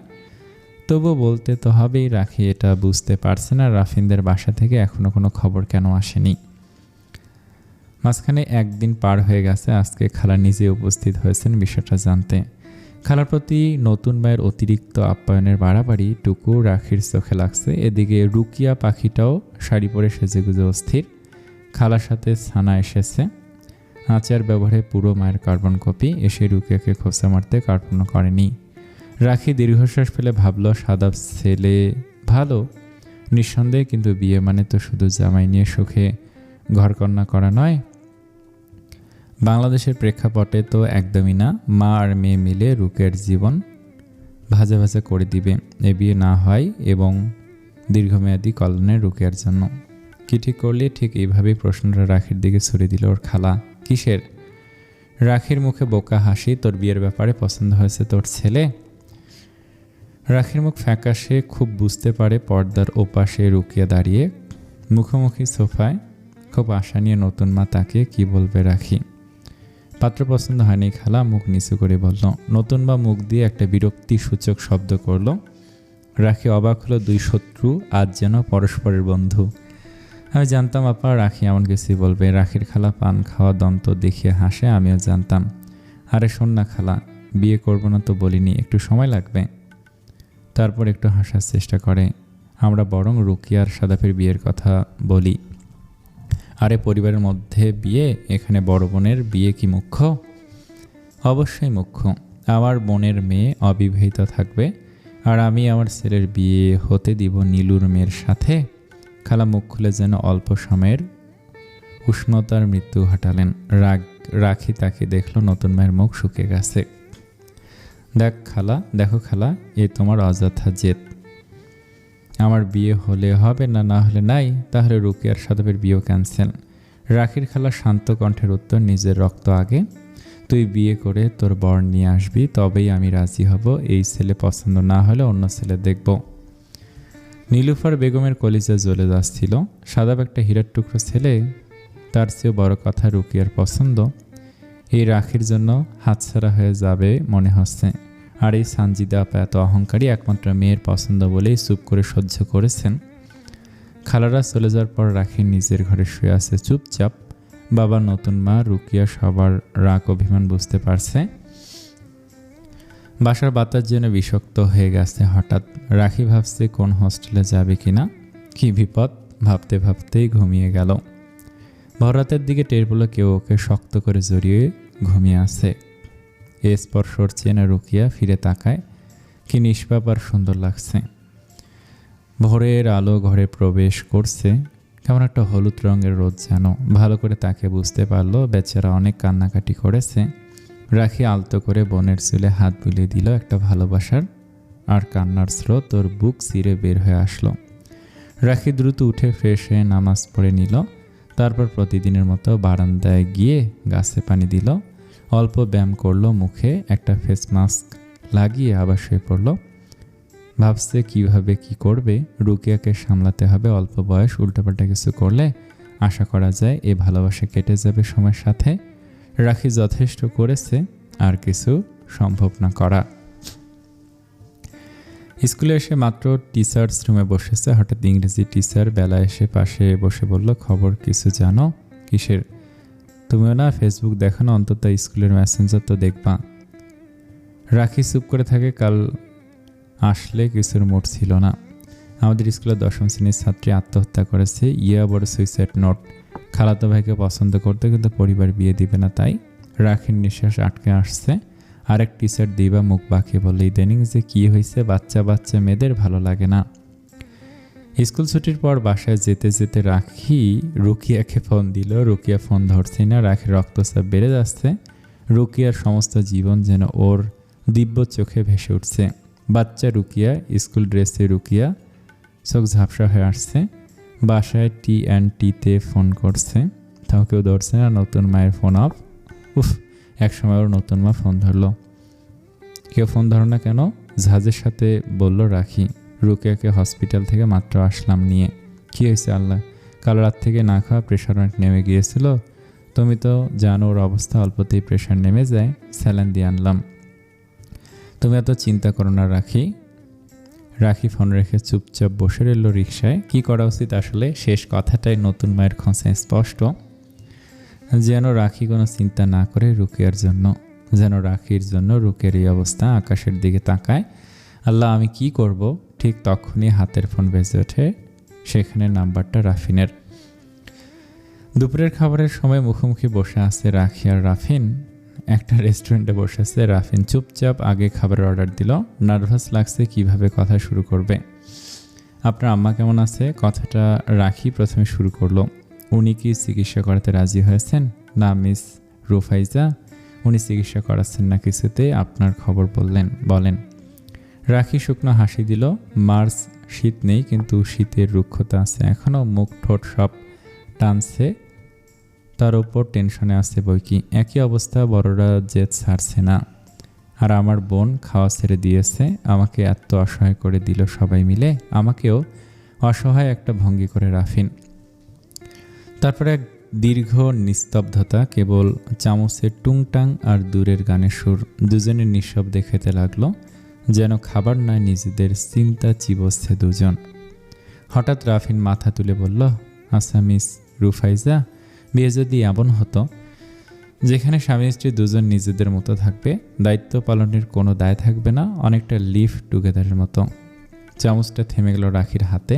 তবু বলতে তো হবেই। রাখি এটা বুঝতে পারছে না রাফিনদের বাসা থেকে এখনো কোনো খবর কেন আসেনি। মাঝখানে একদিন পার হয়ে গেছে। আজকে খালা নিজে উপস্থিত হয়েছেন বিষয়টা জানতে। খালার প্রতি নতুন মায়ের অতিরিক্ত আপ্যায়নের বাড়াবাড়ি টুকু রাখির চোখে লাগছে। এদিকে রুকিয়া পাখিটাও শাড়ি পরে সেজেগুজে অস্থির। খালার সাথে ছানা এসেছে। আচার ব্যবহারে পুরো মায়ের কার্বন কপি। এসে রুকিয়াকে খোঁচা মারতে কার্পণ্য করেনি। রাখি দীর্ঘশ্বাস ফেলে ভাবল, সাদাব ছেলে ভালো নিঃসন্দেহে, কিন্তু বিয়ে মানে তো শুধু জামাই নিয়ে সুখে ঘরকন্যা করা নয়। বাংলাদেশের প্রেক্ষাপটে তো একদমই না। মা আর মেয়ে মিলে রুকের জীবন ভাজা ভাজা করে দিবে এ বিয়ে না হয়, এবং দীর্ঘমেয়াদী কল্যাণের রুকের জন্য। কি ঠিক করলে? ঠিক এইভাবেই প্রশ্নটা রাখির দিকে ছুড়ে দিল ওর খালা। কিসের? রাখির মুখে বোকা হাসি। তোর বিয়ের ব্যাপারে পছন্দ হয়েছে তোর ছেলে? রাখির মুখ ফ্যাকাশে, খুব বুঝতে পারে পর্দার ওপাশে রুকিয়া দাঁড়িয়ে মুখোমুখি সোফায়। খুব আশা নিয়ে নতুন মা তাকে কি বলবে রাখি। পাত্র পছন্দ হয়নি খালা, মুখ নিচু করে বলল। নতুন মা মুখ দিয়ে একটা বিরক্তিসূচক শব্দ করল। রাখি অবাক হলো, দুই শত্রু আজ যেন পরস্পরের বন্ধু। আমি জানতাম আপা রাখি এমন কিছুই বলবে। রাখির খালা পান খাওয়া দন্ত দেখিয়ে হাসে, আমিও জানতাম। আরে শোন না খালা, বিয়ে করব না তো বলিনি, একটু সময় লাগবে। তারপর একটু হাসার চেষ্টা করে। আমরা বরং রুকিয়ার সাদাফের বিয়ের কথা বলি। আরে পরিবারের মধ্যে বিয়ে, এখানে বড় বোনের বিয়ে কি মুখ্য? অবশ্যই মুখ্য। আমার বোনের মেয়ে অবিবাহিত থাকবে, আর আমি আমার ছেলের বিয়ে হতে দিব নীলুর মেয়ের সাথে। খালা মুখ খুলে যেন অল্প সময়ের উষ্ণতার মৃত্যু ঘটালেন। রাখি তাকে দেখলো, নতুন মায়ের মুখ শুকিয়ে গেছে। দেখো খালা, এ তোমার অযথা জেদ। আমার বিয়ে হলে হবে, না হলে নাই। তাহলে রুকিয়ার সাদাবের বিয়েও ক্যান্সেল। রাখির খালা শান্ত কণ্ঠের উত্তর, নিজের রক্ত আগে। তুই বিয়ে করে তোর বর নিয়ে আসবি, তবেই আমি রাজি হব। এই ছেলে পছন্দ না হলে অন্য ছেলে দেখব। নীলুফার বেগমের কলিজা জ্বলে যাচ্ছিল। সাদাব একটা হীরার টুকরো ছেলে, তার চেয়েও বড় কথা রুকিয়ার পছন্দ। এই রাখির জন্য হাতছাড়া হয়ে যাবে মনে হচ্ছে। আর এই সানজিদা আপা এত অহংকারী, একমাত্র মেয়ের পছন্দ বলেই চুপ করে সহ্য করেছেন। খালারা চলে যাওয়ার পর রাখি নিজের ঘরে শুয়ে আছে চুপচাপ। বাবা, নতুন মা, রুকিয়া সবার রাগ অভিমান বুঝতে পারছে। বাসার বাতাস যেন বিষাক্ত হয়ে গেছে হঠাৎ। রাখি ভাবছে কোন হোস্টেলে যাবে কিনা। কি বিপদ, ভাবতে ভাবতেই ঘুমিয়ে গেল। ভরাতের দিকে টের পেল কেউ ওকে শক্ত করে জড়িয়ে ঘুমিয়ে আছে। এ স্পর্শর চেনা রুকিয়া ফিরে তাকায়। কি নিষ্পাপ আর সুন্দর লাগছে। ভোরের আলো ঘরে প্রবেশ করছে। কেমন একটা হলুদ রঙের রোদ যেন। ভালো করে তাকে বুঝতে পারলো বেচারা অনেক কান্নাকাটি করেছে। রাখি আলতো করে বোনের চুলে হাত বুলিয়ে দিল। একটা ভালোবাসার আর কান্নার স্রোত ওর বুক চিরে বের হয়ে আসলো। রাখি দ্রুত উঠে ফ্রেশ হয়ে নামাজ পড়ে নিল। তারপর প্রতিদিনের মতো বারান্দায় গিয়ে গাছে পানি দিল। অল্প ব্যায়াম করলো, মুখে একটা ফেস মাস্ক লাগিয়ে আবার শুয়ে পড়ল। ভাবছে কিভাবে কি করবে। রুকিয়াকে সামলাতে হবে। অল্প বয়স, উল্টাপাল্টা কিছু করলে আশা করা যায় এ ভালোবাসা কেটে যাবে সময়ের সাথে। রাখি যথেষ্ট করেছে, আর কিছু সম্ভব না করা। স্কুলে এসে মাত্র টিচার্স রুমে বসেছে। হঠাৎ ইংরেজি টিচার বেলা এসে পাশে বসে বলল, খবর কিছু জানো? কিসের? তুমিও না ফেসবুক দেখো না, অন্তত স্কুলের মেসেঞ্জার তো দেখবা। রাখি চুপ করে থাকে। কাল আসলে কিছুর মোট ছিল না। আমাদের স্কুলের 10ম শ্রেণীর ছাত্রী আত্মহত্যা করেছে। বড় সুইসাইড নোট। খালাতো ভাইকে পছন্দ করতে, কিন্তু পরিবার বিয়ে দিবে না। তাই রাখির নিঃশ্বাস আটকে আসছে। আরেক টিচার দিবা মুখ বাঁকিয়ে বললে, ইদানিং যে কি হয়েছে, বাচ্চা মেয়েদের ভালো লাগে না। স্কুল ছুটির পর বাসায় যেতে যেতে রাখি রুকিয়াকে ফোন দিল। রুকিয়া ফোন ধরছে না। রাখির রক্তচাপ বেড়ে যাচ্ছে। রুকিয়ার সমস্ত জীবন যেন ওর দিব্য চোখে ভেসে উঠছে। বাচ্চা রুকিয়া, স্কুল ড্রেসে রুকিয়া, চোখ ঝাপসা হয়ে আসছে। বাসায় টি&টিতে ফোন করছে, তাও কেউ ধরছে না। নতুন মায়ের ফোন অফ। একসময় ওর নতুন মা ফোন ধরলো। কেউ ফোন ধরো না কেন? ঝাঁজের সাথে বলল রাখি। রুকিয়াকে হসপিটাল থেকে মাত্র আসলাম নিয়ে। কি হয়েছে আল্লাহ? কাল রাত থেকে না খাওয়া, প্রেশার অনেক নেমে গিয়েছিল। তুমি তো জানো ওর অবস্থা, অল্পতেই প্রেশার নেমে যায়, স্যালাইন দিয়ে আনলাম। তুমি এত চিন্তা করো না রাখি। রাখি ফোন রেখে চুপচাপ বসে রইল রিকশায়। কি করা উচিত আসলে? শেষ কথাটাই নতুন মায়ের খোঁচায় স্পষ্ট। যেন রাখি কোনো চিন্তা না করে রুকিয়ার জন্য, যেন রাখির জন্য রুকিয়ার এই অবস্থা। আকাশের দিকে তাকায়। আল্লাহ, আমি কি করব? ঠিক তখনই হাতের ফোন বেজে ওঠে। সেখানে নাম্বারটা রাফিনের। দুপুরের খাবারের সময় মুখোমুখি বসে আছে রাখি আর রাফিন। একটা রেস্টুরেন্টে বসে আছে। রাফিন চুপচাপ আগে খাবারের অর্ডার দিল। নার্ভাস লাগছে, কিভাবে কথা শুরু করবে। আপনার আম্মা কেমন আছে? কথাটা রাখি প্রথমে শুরু করলো। উনি কি চিকিৎসা করাতে রাজি হয়েছেন? না মিস রুফাইজা, উনি চিকিৎসা করাচ্ছেন না কিছুতে। আপনার খবর বলেন। রাখি শুকনো হাসি দিল। মার্চ শীত নেই, কিন্তু শীতের রুক্ষতা আছে এখনও। মুখ ঠোঁট সব টানছে। তার ওপর টেনশনে আছে বই কি। একই অবস্থা, বড়রা জেদ ছাড়ছে না। আর আমার বোন খাওয়া ছেড়ে দিয়েছে, আমাকে এত অসহায় করে দিল সবাই মিলে, আমাকেও অসহায় একটা ভঙ্গি করে রাফিন। তারপরে এক দীর্ঘ নিস্তব্ধতা, কেবল চামচের টুংটাং আর দূরের গানের সুর। দুজনের নিঃশব্দে খেতে লাগলো, যেন খাবার নয় নিজেদের চিন্তা চিবচ্ছে দুজন। হঠাৎ রাফিন মাথা তুলে বলল, আচ্ছা মিস রুফাইজা, বিয়ে যদি এমন হতো যেখানে স্বামী স্ত্রী দুজন নিজেদের মতো থাকবে, দায়িত্ব পালনের কোনো দায় থাকবে না, অনেকটা লিভ টুগেদারের মতো। চামচটা থেমে গেল রাখির হাতে,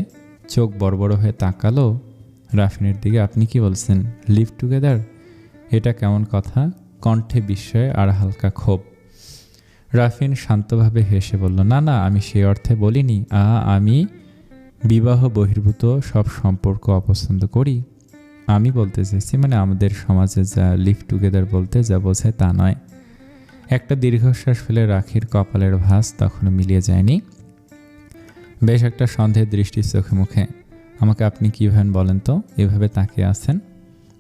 চোখ বড় বড় হয়ে তাকালো রাফিনের দিকে। আপনি কি বলছেন, লিভ টুগেদার? এটা কেমন কথা? কণ্ঠে বিস্ময় আর হালকা ক্ষোভ। রাফিন শান্তভাবে হেসে বলল, না না, আমি সেই অর্থে বলিনি। আমি বিবাহ বহির্ভূত সব সম্পর্ক অপছন্দ করি। আমি বলতে চাইছি, মানে আমাদের সমাজে যা লিভ টুগেদার বলতে যা বোঝায় তা নয়। একটা দীর্ঘশ্বাস ফেলে রাখির কপালের ভাঁজ তখনও মিলিয়ে যায়নি। বেশ একটা সন্দেহের দৃষ্টি চোখে মুখে। আমাকে আপনি কী ভাবেন বলেন তো? এভাবে তাকিয়ে আছেন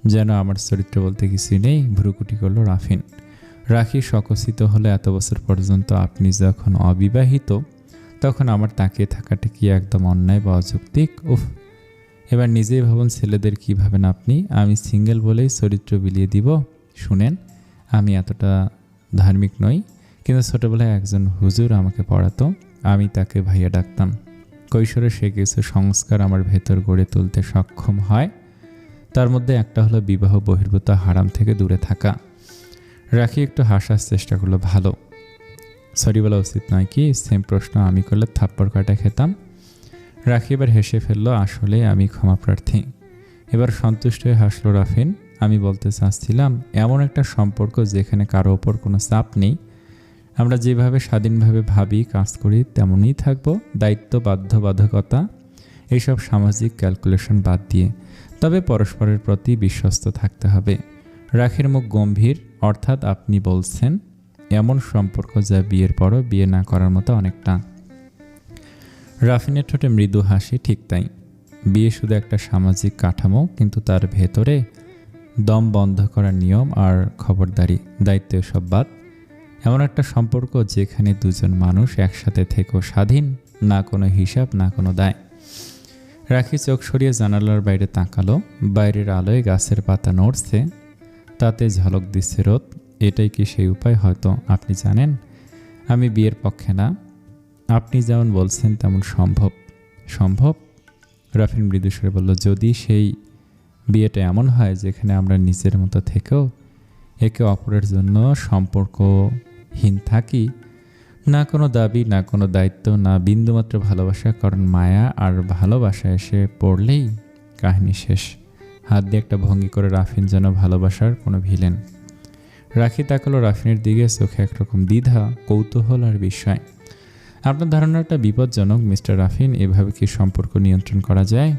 যেন আমার চরিত্র বলতে কিছুই নেই। ভ্রুকুটি করল রাফিন। রাখি সকসিত হলে, এত বছর পর্যন্ত আপনি যখন অবিবাহিত তখন আমার তাকিয়ে থাকাটা কি একদম অন্যায় বা অযৌক্তিক? উফ, এবার নিজেই ভাবুন ছেলেদের কী ভাবেন আপনি। আমি সিঙ্গেল বলেই চরিত্র বিলিয়ে দিব? শুনেন, আমি এতটা ধার্মিক নই, কিন্তু ছোটোবেলায় একজন হুজুর আমাকে পড়াতো, আমি তাকে ভাইয়া ডাকতাম। কৈশোরে সে কিছু সংস্কার আমার ভেতর গড়ে তুলতে সক্ষম হয়। তার মধ্যে একটা হলো বিবাহ বহির্ভূত হারাম থেকে দূরে থাকা। রাখি একটু হাসার চেষ্টা করলো। ভালো, সরি বলা উচিত নয় কি? সেম প্রশ্ন আমি করলে থাপ্পড় কাটা খেতাম। রাখি এবার হেসে ফেললো। আসলে আমি ক্ষমা প্রার্থী। এবার সন্তুষ্ট হয়ে হাসলো রাফিন। আমি বলতে চাচ্ছিলাম, এমন একটা সম্পর্ক যেখানে কারো ওপর কোনো চাপ নেই, আমরা যেভাবে স্বাধীনভাবে ভাবি কাজ করি তেমনই থাকবো, দায়িত্ব বাধ্যবাধকতা এইসব সামাজিক ক্যালকুলেশন বাদ দিয়ে। তবে পরস্পরের প্রতি বিশ্বস্ত থাকতে হবে। রাখির মুখ গম্ভীর। অর্থাৎ আপনি বলছেন এমন সম্পর্ক যা বিয়ের পরও বিয়ে না করার মতো অনেকটা। রাফিনের ঠোঁটে মৃদু হাসি। ঠিক তাই, বিয়ে শুধু একটা সামাজিক কাঠামো, কিন্তু তার ভেতরে দম বন্ধ করার নিয়ম আর খবরদারি, দায়িত্ব সব বাদ। এমন একটা সম্পর্ক যেখানে দুজন মানুষ একসাথে থেকেও স্বাধীন, না কোনো হিসাব, না কোনো দায়। রাখি চোখ সরিয়ে জানালার বাইরে তাকালো। বাইরের আলোয় গাছের পাতা নড়ছে, তাতে ঝলক দিচ্ছে রোদ। এটাই কি সেই উপায়? হয়তো আপনি জানেন আমি বিয়ের পক্ষে না। আপনি যেমন বলছেন তেমন সম্ভব। সম্ভব? রাফিন মৃদুস্বরে বলল, যদি সেই বিয়েটা এমন হয় যেখানে আমরা নিজের মতো থেকেও একে অপরের জন্য সম্পর্কহীন থাকি, না কোনো দাবি, না কোনো দায়িত্ব, না বিন্দুমাত্র ভালোবাসা, কারণ মায়া আর ভালোবাসা এসে পড়লেই কাহিনী শেষ। হাত দিয়ে একটা ভঙ্গি করে রাফিন যেন ভালোবাসার কোনো ভিলেন। রাখি তাকালো রাফিনের দিকে, চোখে একরকম দ্বিধা, কৌতূহল আর বিস্ময়। আপনার ধারণাটা বিপজ্জনক মিস্টার রাফিন। এভাবে কি সম্পর্ক নিয়ন্ত্রণ করা যায়?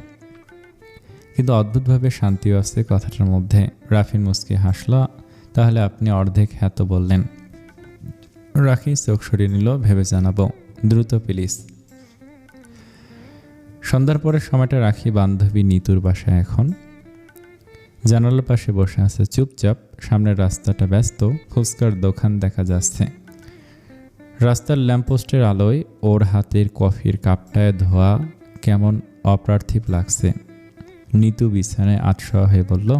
কিন্তু অদ্ভুতভাবে শান্তিও আছে কথাটার মধ্যে। রাফিন মুচকি হাসল। তাহলে আপনি অর্ধেক হ্যাঁ তো বললেন। রাখি চোখ সরিয়ে নিল। ভেবে জানাবো, দ্রুত প্লিজ। সন্ধ্যার পরের সময়টা রাখি বান্ধবী নিতুর বাসায়। এখন জানালার পাশে বসে আছে চুপচাপ। সামনের রাস্তাটা ব্যস্ত, ফুচকার দোকান দেখা যাচ্ছে। রাস্তার ল্যাম্পপোস্টের আলোয় ওর হাতের কফির কাপটায় ধোয়া কেমন অপার্থিব লাগছে। নিতু বিছানায় আতশোয়া হয়ে বলল,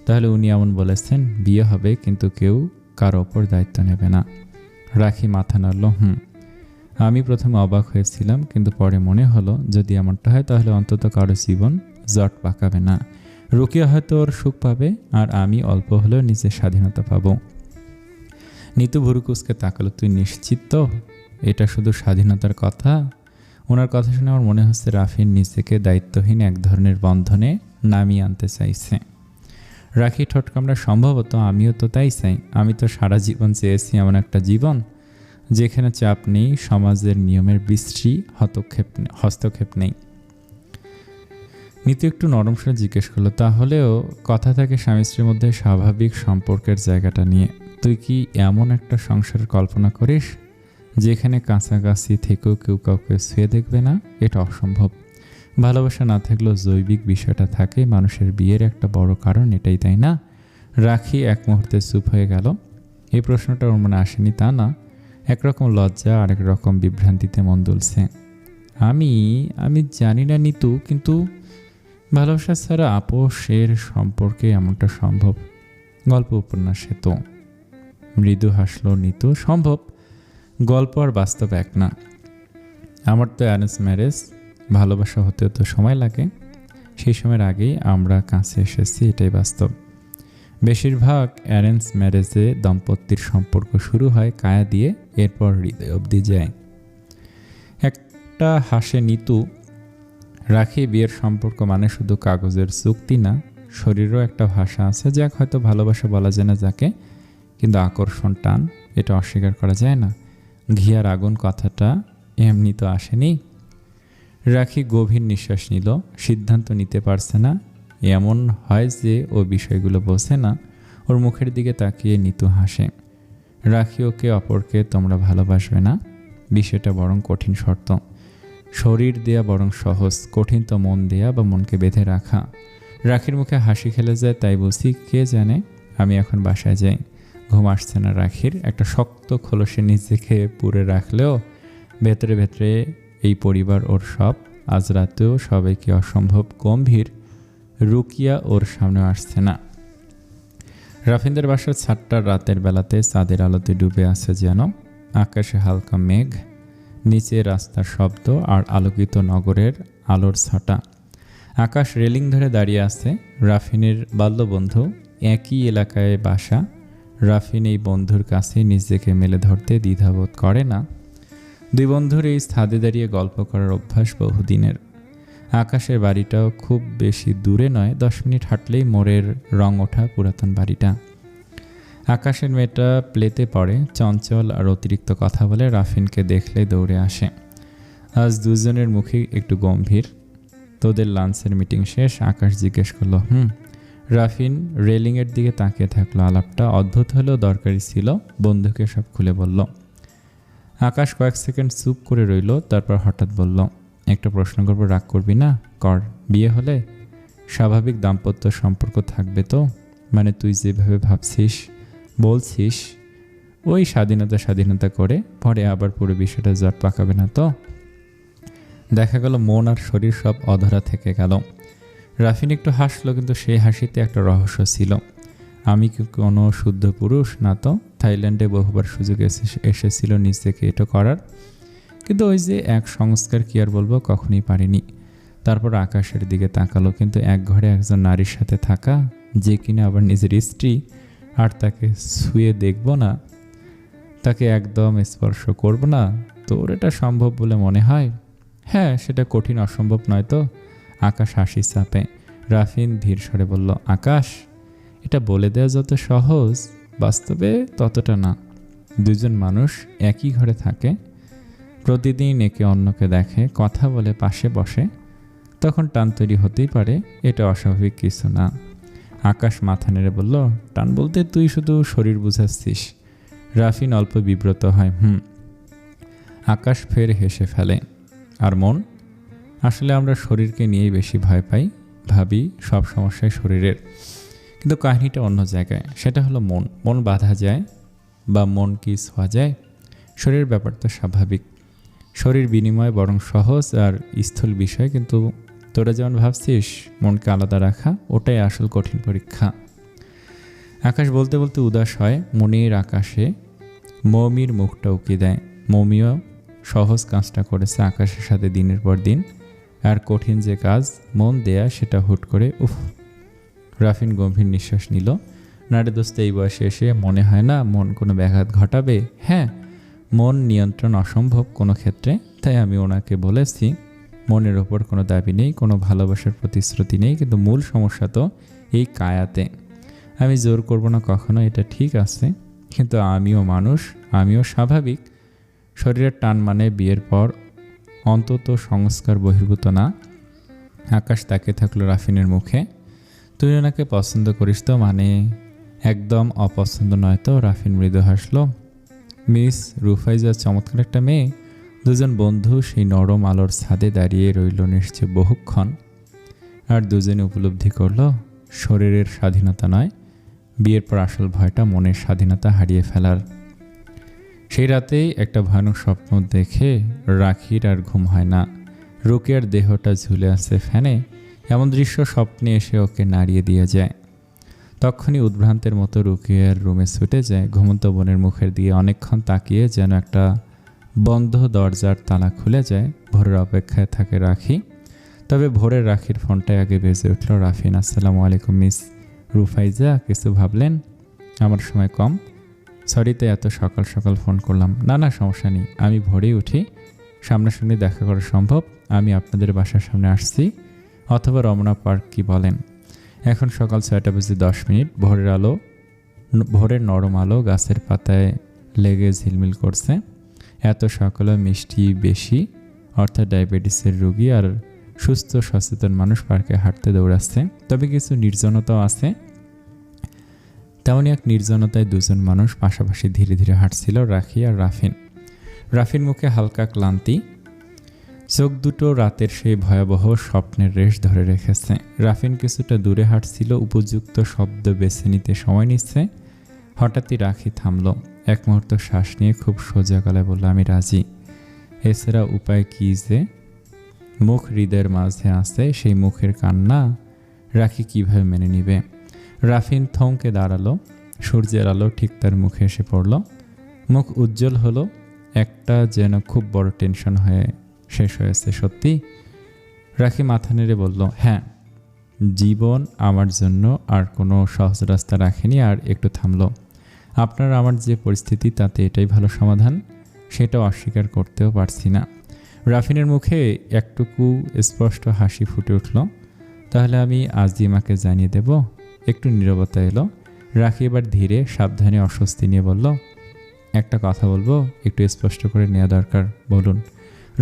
তাহলে উনি এমন বলেছেন বিয়ে হবে কিন্তু কেউ কারো ওপর দায়িত্ব নেবে না? রাখি মাথা নাড়ল। আমি প্রথমে অবাক হয়েছিলাম, কিন্তু পরে মনে হলো যদি এমনটা হয় তাহলে অন্তত কারো জীবন জট পাকাবে না। রুকিয়া হয়তো ওর সুখ পাবে, আর আমি অল্প হলেও নিজের স্বাধীনতা পাবো। নিতু ভুরুকুসকে তাকালো। তুই নিশ্চিত তো এটা শুধু স্বাধীনতার কথা? ওনার কথা শুনে আমার মনে হচ্ছে রাফিন নিজেকে দায়িত্বহীন এক ধরনের বন্ধনে নামিয়ে আনতে চাইছে। রাখি ঠোঁট কামড়া। সম্ভবত আমিও তো তাই চাই। আমি তো সারা জীবন চেয়েছি এমন একটা জীবন যেখানে চাপ নেই, সমাজের নিয়মের বিশ্রী হস্তক্ষেপ নেই। নিতু একটু নরম স্বরে জিজ্ঞেস করলো, তাহলেও কথা থাকে স্বামী স্ত্রীর মধ্যে স্বাভাবিক সম্পর্কের জায়গাটা নিয়ে। তুই কি এমন একটা সংসারের কল্পনা করিস যেখানে কাছাকাছি থেকেও কেউ কাউকে ছুঁয়ে দেখবে না? এটা অসম্ভব। ভালোবাসা না থাকলেও জৈবিক বিষয়টা থাকে। মানুষের বিয়ের একটা বড় কারণ এটাই, তাই না? রাখি এক মুহূর্তে চুপ হয়ে গেল। এই প্রশ্নটা ওর মনে আসেনি তা না, একরকম লজ্জা, আরেক রকম বিভ্রান্তিতে মন দুলছে। আমি আমি জানি না নিতু, কিন্তু ভালোবাসা ছাড়া আপোষের সম্পর্কে এমনটা সম্ভব? গল্প উপন্যাসে তো। মৃদু হাসল নিতু। সম্ভব, গল্প আর বাস্তব এক না। আমার তো অ্যারেঞ্জ ম্যারেজ, ভালোবাসা হতেও তো সময় লাগে। সেই সময়ের আগেই আমরা কাছে এসেছি, এটাই বাস্তব। বেশিরভাগ অ্যারেঞ্জ ম্যারেজে দম্পতির সম্পর্ক শুরু হয় কায়া দিয়ে, এরপর হৃদয় অবধি যায়। একটা হাসে নিতু। রাখি, বিয়ের সম্পর্ক মানে শুধু কাগজের চুক্তি না, শরীরও একটা ভাষা আছে, যাকে হয়তো ভালোবাসা বলা যায় না যাকে, কিন্তু আকর্ষণ, টান, এটা অস্বীকার করা যায় না। ঘি আর আগুন কথাটা এমনি তো আসেনি। রাখি গভীর নিঃশ্বাস নিল। সিদ্ধান্ত নিতে পারছে না। এমন হয় যে ও বিষয়গুলো বোঝে না। ওর মুখের দিকে তাকিয়ে নিতু হাসে। রাখি, ওকে অপরকে তোমরা ভালোবাসবে না, বিষয়টা বরং কঠিন শর্ত। শরীর দেয়া বরং সহজ, কঠিন তো মন দেয়া বা মনকে বেঁধে রাখা। রাখির মুখে হাসি খেলে যায়, তাই বলছি, কে জানে। আমি এখন বাসায় যাই। ঘুম আসছে না রাখির। একটা শক্ত খোলসে নিজেকে পুরে রাখলেও ভেতরে ভেতরে এই পরিবার ওর সব। আজ রাতেও সবাইকে অসম্ভব গম্ভীর। রুকিয়া ওর সামনে আসছে না। রাফিনদের বাসার ছাদটা রাতের বেলাতে চাঁদের আলোতে ডুবে আছে যেন। আকাশে হালকা মেঘ, নিচে রাস্তার শব্দ আর আলোকিত নগরের আলোর ছটা। আকাশ রেলিং ধরে দাঁড়িয়ে আছে। রাফিনের বাল্যবন্ধু, একই এলাকায় বাসা। রাফিন এই বন্ধুর কাছে নিজেকে মেলে ধরতে দ্বিধাবোধ করে না। দুই বন্ধুর এই ছাদে দাঁড়িয়ে গল্প করার অভ্যাস বহুদিনের। আকাশের বাড়িটাও খুব বেশি দূরে নয়, 10 মিনিট হাঁটলেই মোড়ের রং ওঠা পুরাতন বাড়িটা। আকাশের মেয়েটা প্লেতে পড়ে, চঞ্চল আর অতিরিক্ত কথা বলে। রাফিনকে দেখলেই দৌড়ে আসে। আজ দুজনের মুখে একটু গম্ভীর। তোদের লাঞ্চের মিটিং শেষ? আকাশ জিজ্ঞেস করলো। রাফিন রেলিংয়ের দিকে তাকিয়ে থাকলো। আলাপটা অদ্ভুত হলেও দরকারি ছিল। বন্ধুকে সব খুলে বলল। আকাশ কয়েক সেকেন্ড চুপ করে রইল, তারপর হঠাৎ বলল, একটা প্রশ্ন করব, রাগ করবি না? কর। বিয়ে হলে স্বাভাবিক দাম্পত্য সম্পর্ক থাকবে তো? মানে তুই যেভাবে ভাবছিস, বলছিস, ওই স্বাধীনতা করে পরে আবার পুরো বিষয়টা জট পাকাবে না তো? দেখা গেল মন আর শরীর সব অধরা থেকে গেল। রাফিন একটু হাসলো, কিন্তু সেই হাসিতে একটা রহস্য ছিল। আমি কি কোনো শুদ্ধ পুরুষ? না তো। থাইল্যান্ডে বহুবার সুযোগ এসেছিল নিজেকে এটা করার, কিন্তু ওই যে এক সংস্কার, কি আর বলবো, কখনই পারিনি। তারপর আকাশের দিকে তাকালো। কিন্তু এক ঘরে একজন নারীর সাথে থাকা, যে কিনা আবার নিজের স্ত্রী, আর তাকে ছুঁয়ে দেখব না, তাকে একদম স্পর্শ করব না, তোর এটা সম্ভব বলে মনে হয়? হ্যাঁ, সেটা কঠিন, অসম্ভব নয় তো। আকাশ হাসি চাপে। রাফিন ধীর স্বরে বলল, আকাশ, এটা বলে দেওয়া যত সহজ, বাস্তবে ততটা না। দুজন মানুষ একই ঘরে থাকে, প্রতিদিন একে অন্যকে দেখে, কথা বলে, পাশে বসে, তখন টান তৈরি হতেই পারে। এটা অস্বাভাবিক কিছু না। আকাশ মাথা নেড়ে বলল, টান বলতে তুই শুধু শরীর বুঝাচ্ছিস। রাফিন অল্প বিব্রত হয়। আকাশ ফের হেসে ফেলে। আর মন? আসলে আমরা শরীরকে নিয়েই বেশি ভয় পাই, ভাবি সব সমস্যায় শরীরের। কিন্তু কাহিনীটা অন্য জায়গায়। সেটা হলো মন বাঁধা যায়, বা মন কি ছোঁয়া যায়? শরীরের ব্যাপার তো স্বাভাবিক। শরীর বিনিময় বরং সহজ আর স্থূল বিষয়, কিন্তু তোরা যেমন ভাবছিস মনকে আলাদা রাখা, ওটাই আসল কঠিন পরীক্ষা। আকাশ বলতে বলতে উদাস হয়। মনির আকাশে মৌমির মুখটা উকি দেয়। মৌমিও সহজ কাজটা করেছে আকাশের সাথে দিনের পর দিন, আর কঠিন যে কাজ মন দেয়া, সেটা হুট করে উফ। রাফিন গম্ভীর নিঃশ্বাস নিল। নারে দোস্ত, এই বয়সে এসে মনে হয় না মন কোনো ব্যাঘাত ঘটাবে? হ্যাঁ, মন নিয়ন্ত্রণ অসম্ভব কোনো ক্ষেত্রে। তাই আমি ওনাকে বলেছি, মনের ওপর কোনো দাবি নেই, কোনো ভালোবাসার প্রতিশ্রুতি নেই, কিন্তু মূল সমস্যা তো এই কায়াতে। আমি জোর করব না কখনো, এটা ঠিক আছে, কিন্তু আমিও মানুষ, আমিও স্বাভাবিক। শরীরের টান মানে বিয়ের পর অন্তত সংস্কার বহির্ভূত না। আকাশ তাকিয়ে থাকলো রাফিনের মুখে। তুই ওনাকে পছন্দ করিস তো? মানে একদম অপছন্দ নয় তো? রাফিন মৃদু হাসলো। মিস রুফাইজা চমৎকার একটা মেয়ে। দুজন বন্ধু সেই নরম আলোর ছাদে দাঁড়িয়ে রইল নিশ্চয় বহুক্ষণ। আর দুজনে উপলব্ধি করলো, শরীরের স্বাধীনতা নয়, বিয়ের পর আসল ভয়টা মনের স্বাধীনতা হারিয়ে ফেলার। সেই রাতেই একটা ভয়ানক স্বপ্ন দেখে রাখির আর ঘুম হয় না। রুকিয়ার দেহটা ঝুলে আছে ফ্যানে। এমন দৃশ্য স্বপ্নে এসে ওকে নাড়িয়ে দিয়ে যায়। তখনই উদ্ভ্রান্তের মতো রুকিয়ার রুমে ছুটে যায়। ঘুমন্ত বোনের মুখের দিকে অনেকক্ষণ তাকিয়ে যেন একটা বন্ধ দরজার তালা খুলে যায়। ভোরের অপেক্ষায় থাকে রাখি। তবে ভোরের রাখির ফোনটাই আগে বেজে উঠল। রাফিন: আসসালামু আলাইকুম মিস রুফাইজা, কিছু ভাবলেন? আমার সময় কম, সরিতে এত সকাল সকাল ফোন করলাম। না সমস্যা নেই, আমি ভোরেই উঠি। সামনাসামনি দেখা করা সম্ভব। আমি আপনাদের বাসার সামনে আসছি, অথবা রমনা পার্ক, কি বলেন? এখন সকাল 6:10। ভোরের নরম আলো গাছের পাতায় লেগে ঝিলমিল করছে। এত সকালে মিষ্টি বেশি, অর্থাৎ ডায়াবেটিসের রোগী আর সুস্থ সচেতন মানুষ পার্কে হাঁটতে দৌড়াচ্ছে। তবে কিছু নির্জনতাও আছে। তেমনই এক নির্জনতায় দুজন মানুষ পাশাপাশি ধীরে ধীরে হাঁটছিল, রাখি আর রাফিন। রাফির মুখে হালকা ক্লান্তি, চোখ দুটো রাতের সেই ভয়াবহ স্বপ্নের রেশ ধরে রেখেছে। রাফিন কিছুটা দূরে হাঁটছিল, উপযুক্ত শব্দ বেছে নিতে সময় নিচ্ছে। হঠাৎই রাখি থামল। এক মুহূর্ত শ্বাস নিয়ে খুব সোজা গলায় বলল, আমি রাজি। এছাড়া উপায় কি যে? মুখ হৃদয়ের মাঝে আছে, সেই মুখের কান্না রাখি কিভাবে মেনে নিবে? রাফিন থমকে দাঁড়ালো। সূর্যের আলো ঠিক তার মুখে এসে পড়ল। মুখ উজ্জ্বল হলো। একটা যেন খুব বড় টেনশন হয়ে শেষ হয়েছে। সত্যি? রাখি মাথা নেড়ে বলল, হ্যাঁ। জীবন আমার জন্য আর কোনো সহজ রাস্তা রাখেনি। আর একটু থামল। আপনার আমার যে পরিস্থিতি, তাতে এটাই ভালো সমাধান। সেটাও অস্বীকার করতেও পারছি না। রাফিনের মুখে একটুকু স্পষ্ট হাসি ফুটে উঠল। তাহলে আমি আজিমাকে জানিয়ে দেব। একটু নীরবতা এলো। রাখি এবার ধীরে সাবধানে অস্বস্তি নিয়ে বলল, একটা কথা বলবো, একটু স্পষ্ট করে নেওয়া দরকার। বলুন।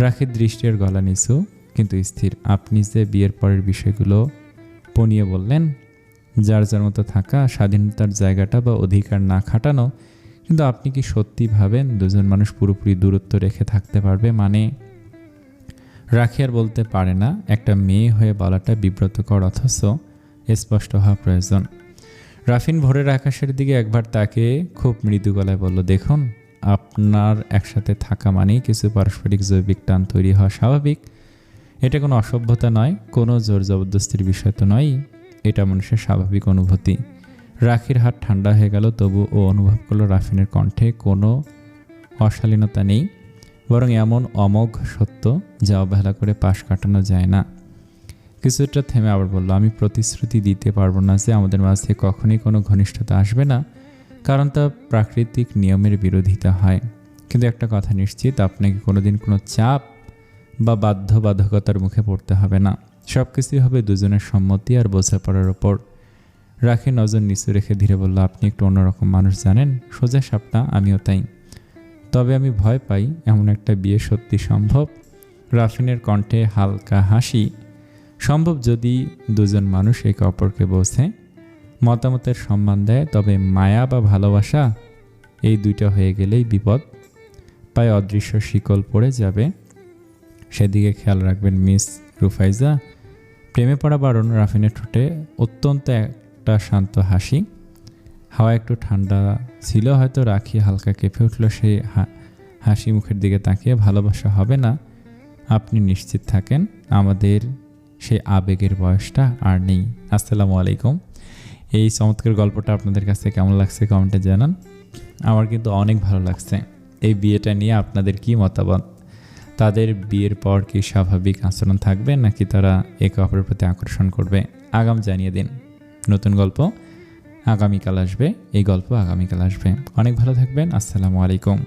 রাখির দৃষ্টির গলা নিচু কিন্তু স্থির। আপনি যে বিয়ের পরের বিষয়গুলো পনিয়ে বললেন, যার যার মতো থাকা, স্বাধীনতার জায়গাটা বা অধিকার না খাটানো, কিন্তু আপনি কি সত্যি ভাবেন দুজন মানুষ পুরোপুরি দূরত্ব রেখে থাকতে পারবে? মানে? রাখি আর বলতে পারে না। একটা মেয়ে হয়ে বলাটা বিব্রতকর, অথচ স্পষ্ট হওয়া প্রয়োজন। রাফিন ভোরের আকাশের দিকে একবার তাকে খুব মৃদু গলায় বলল, দেখুন, আপনার একসাথে থাকা মানেই কিছু পারস্পরিক জৈবিক টান তৈরি হওয়া স্বাভাবিক। এটা কোনো অসভ্যতা নয়, কোনো জোর জবরদস্তির বিষয় তো নয়। এটা মানুষের স্বাভাবিক অনুভূতি। রাখির হাত ঠান্ডা হয়ে গেল, তবু ও অনুভব করলো রাফিনের কণ্ঠে কোনো অশালীনতা নেই, বরং এমন অমোঘ সত্য যা অবহেলা করে পাশ কাটানো যায় না। কিছুটা থেমে আবার বলল, আমি প্রতিশ্রুতি দিতে পারবো না যে আমাদের মাঝে কখনই কোনো ঘনিষ্ঠতা আসবে না, কারণ তা প্রাকৃতিক নিয়মের বিরোধিতা হয়। কিন্তু একটা কথা নিশ্চিত, আপনাকে কোনোদিন কোনো চাপ বা বাধ্যবাধকতার মুখে পড়তে হবে না। সব কিছুই হবে দুজনের সম্মতি আর বোঝাপড়ার ওপর। রাখি নজর নিচু রেখে ধীরে বলল, আপনি একটু অন্যরকম মানুষ, জানেন, সোজা সাপটা, আমিও তাই। তবে আমি ভয় পাই এমন একটা বিয়ে সত্যি সম্ভব? রাফিনের কণ্ঠে হালকা হাসি। সম্ভব যদি দুজন মানুষ একে অপরকে বোঝে, মতামতের সম্মান দেয়। তবে মায়া বা ভালোবাসা, এই দুইটা হয়ে গেলেই বিপদ। পায়ে অদৃশ্য শিকল পড়ে যাবে। সেদিকে খেয়াল রাখবেন মিস রুফাইজা। প্রেমে পড়া বারণ। রাফিনের ঠোঁটে অত্যন্ত একটা শান্ত হাসি। হাওয়া একটু ঠান্ডা ছিল হয়তো। রাখি হালকা কেঁপে উঠল সেই হাসি মুখের দিকে তাকিয়ে। ভালোবাসা হবে না, আপনি নিশ্চিত থাকেন, আমাদের সেই আবেগের বয়সটা আর নেই। আসসালামু আলাইকুম। এই চমৎকার গল্পটা আপনাদের কাছে কেমন লাগছে কমেন্টে জানান। আমার কিন্তু অনেক ভালো লাগছে। এই বিয়েটা নিয়ে আপনাদের কি মতামত? তাদের বিয়ের পর কি স্বাভাবিক আচরণ থাকবে, নাকি তারা একে অপরের প্রতি আকর্ষণ করবে? আগাম জানিয়ে দিন। নতুন গল্প আগামীকাল আসবে। এই গল্প আগামীকাল আসবে। অনেক ভালো থাকবেন। আসসালামু আলাইকুম।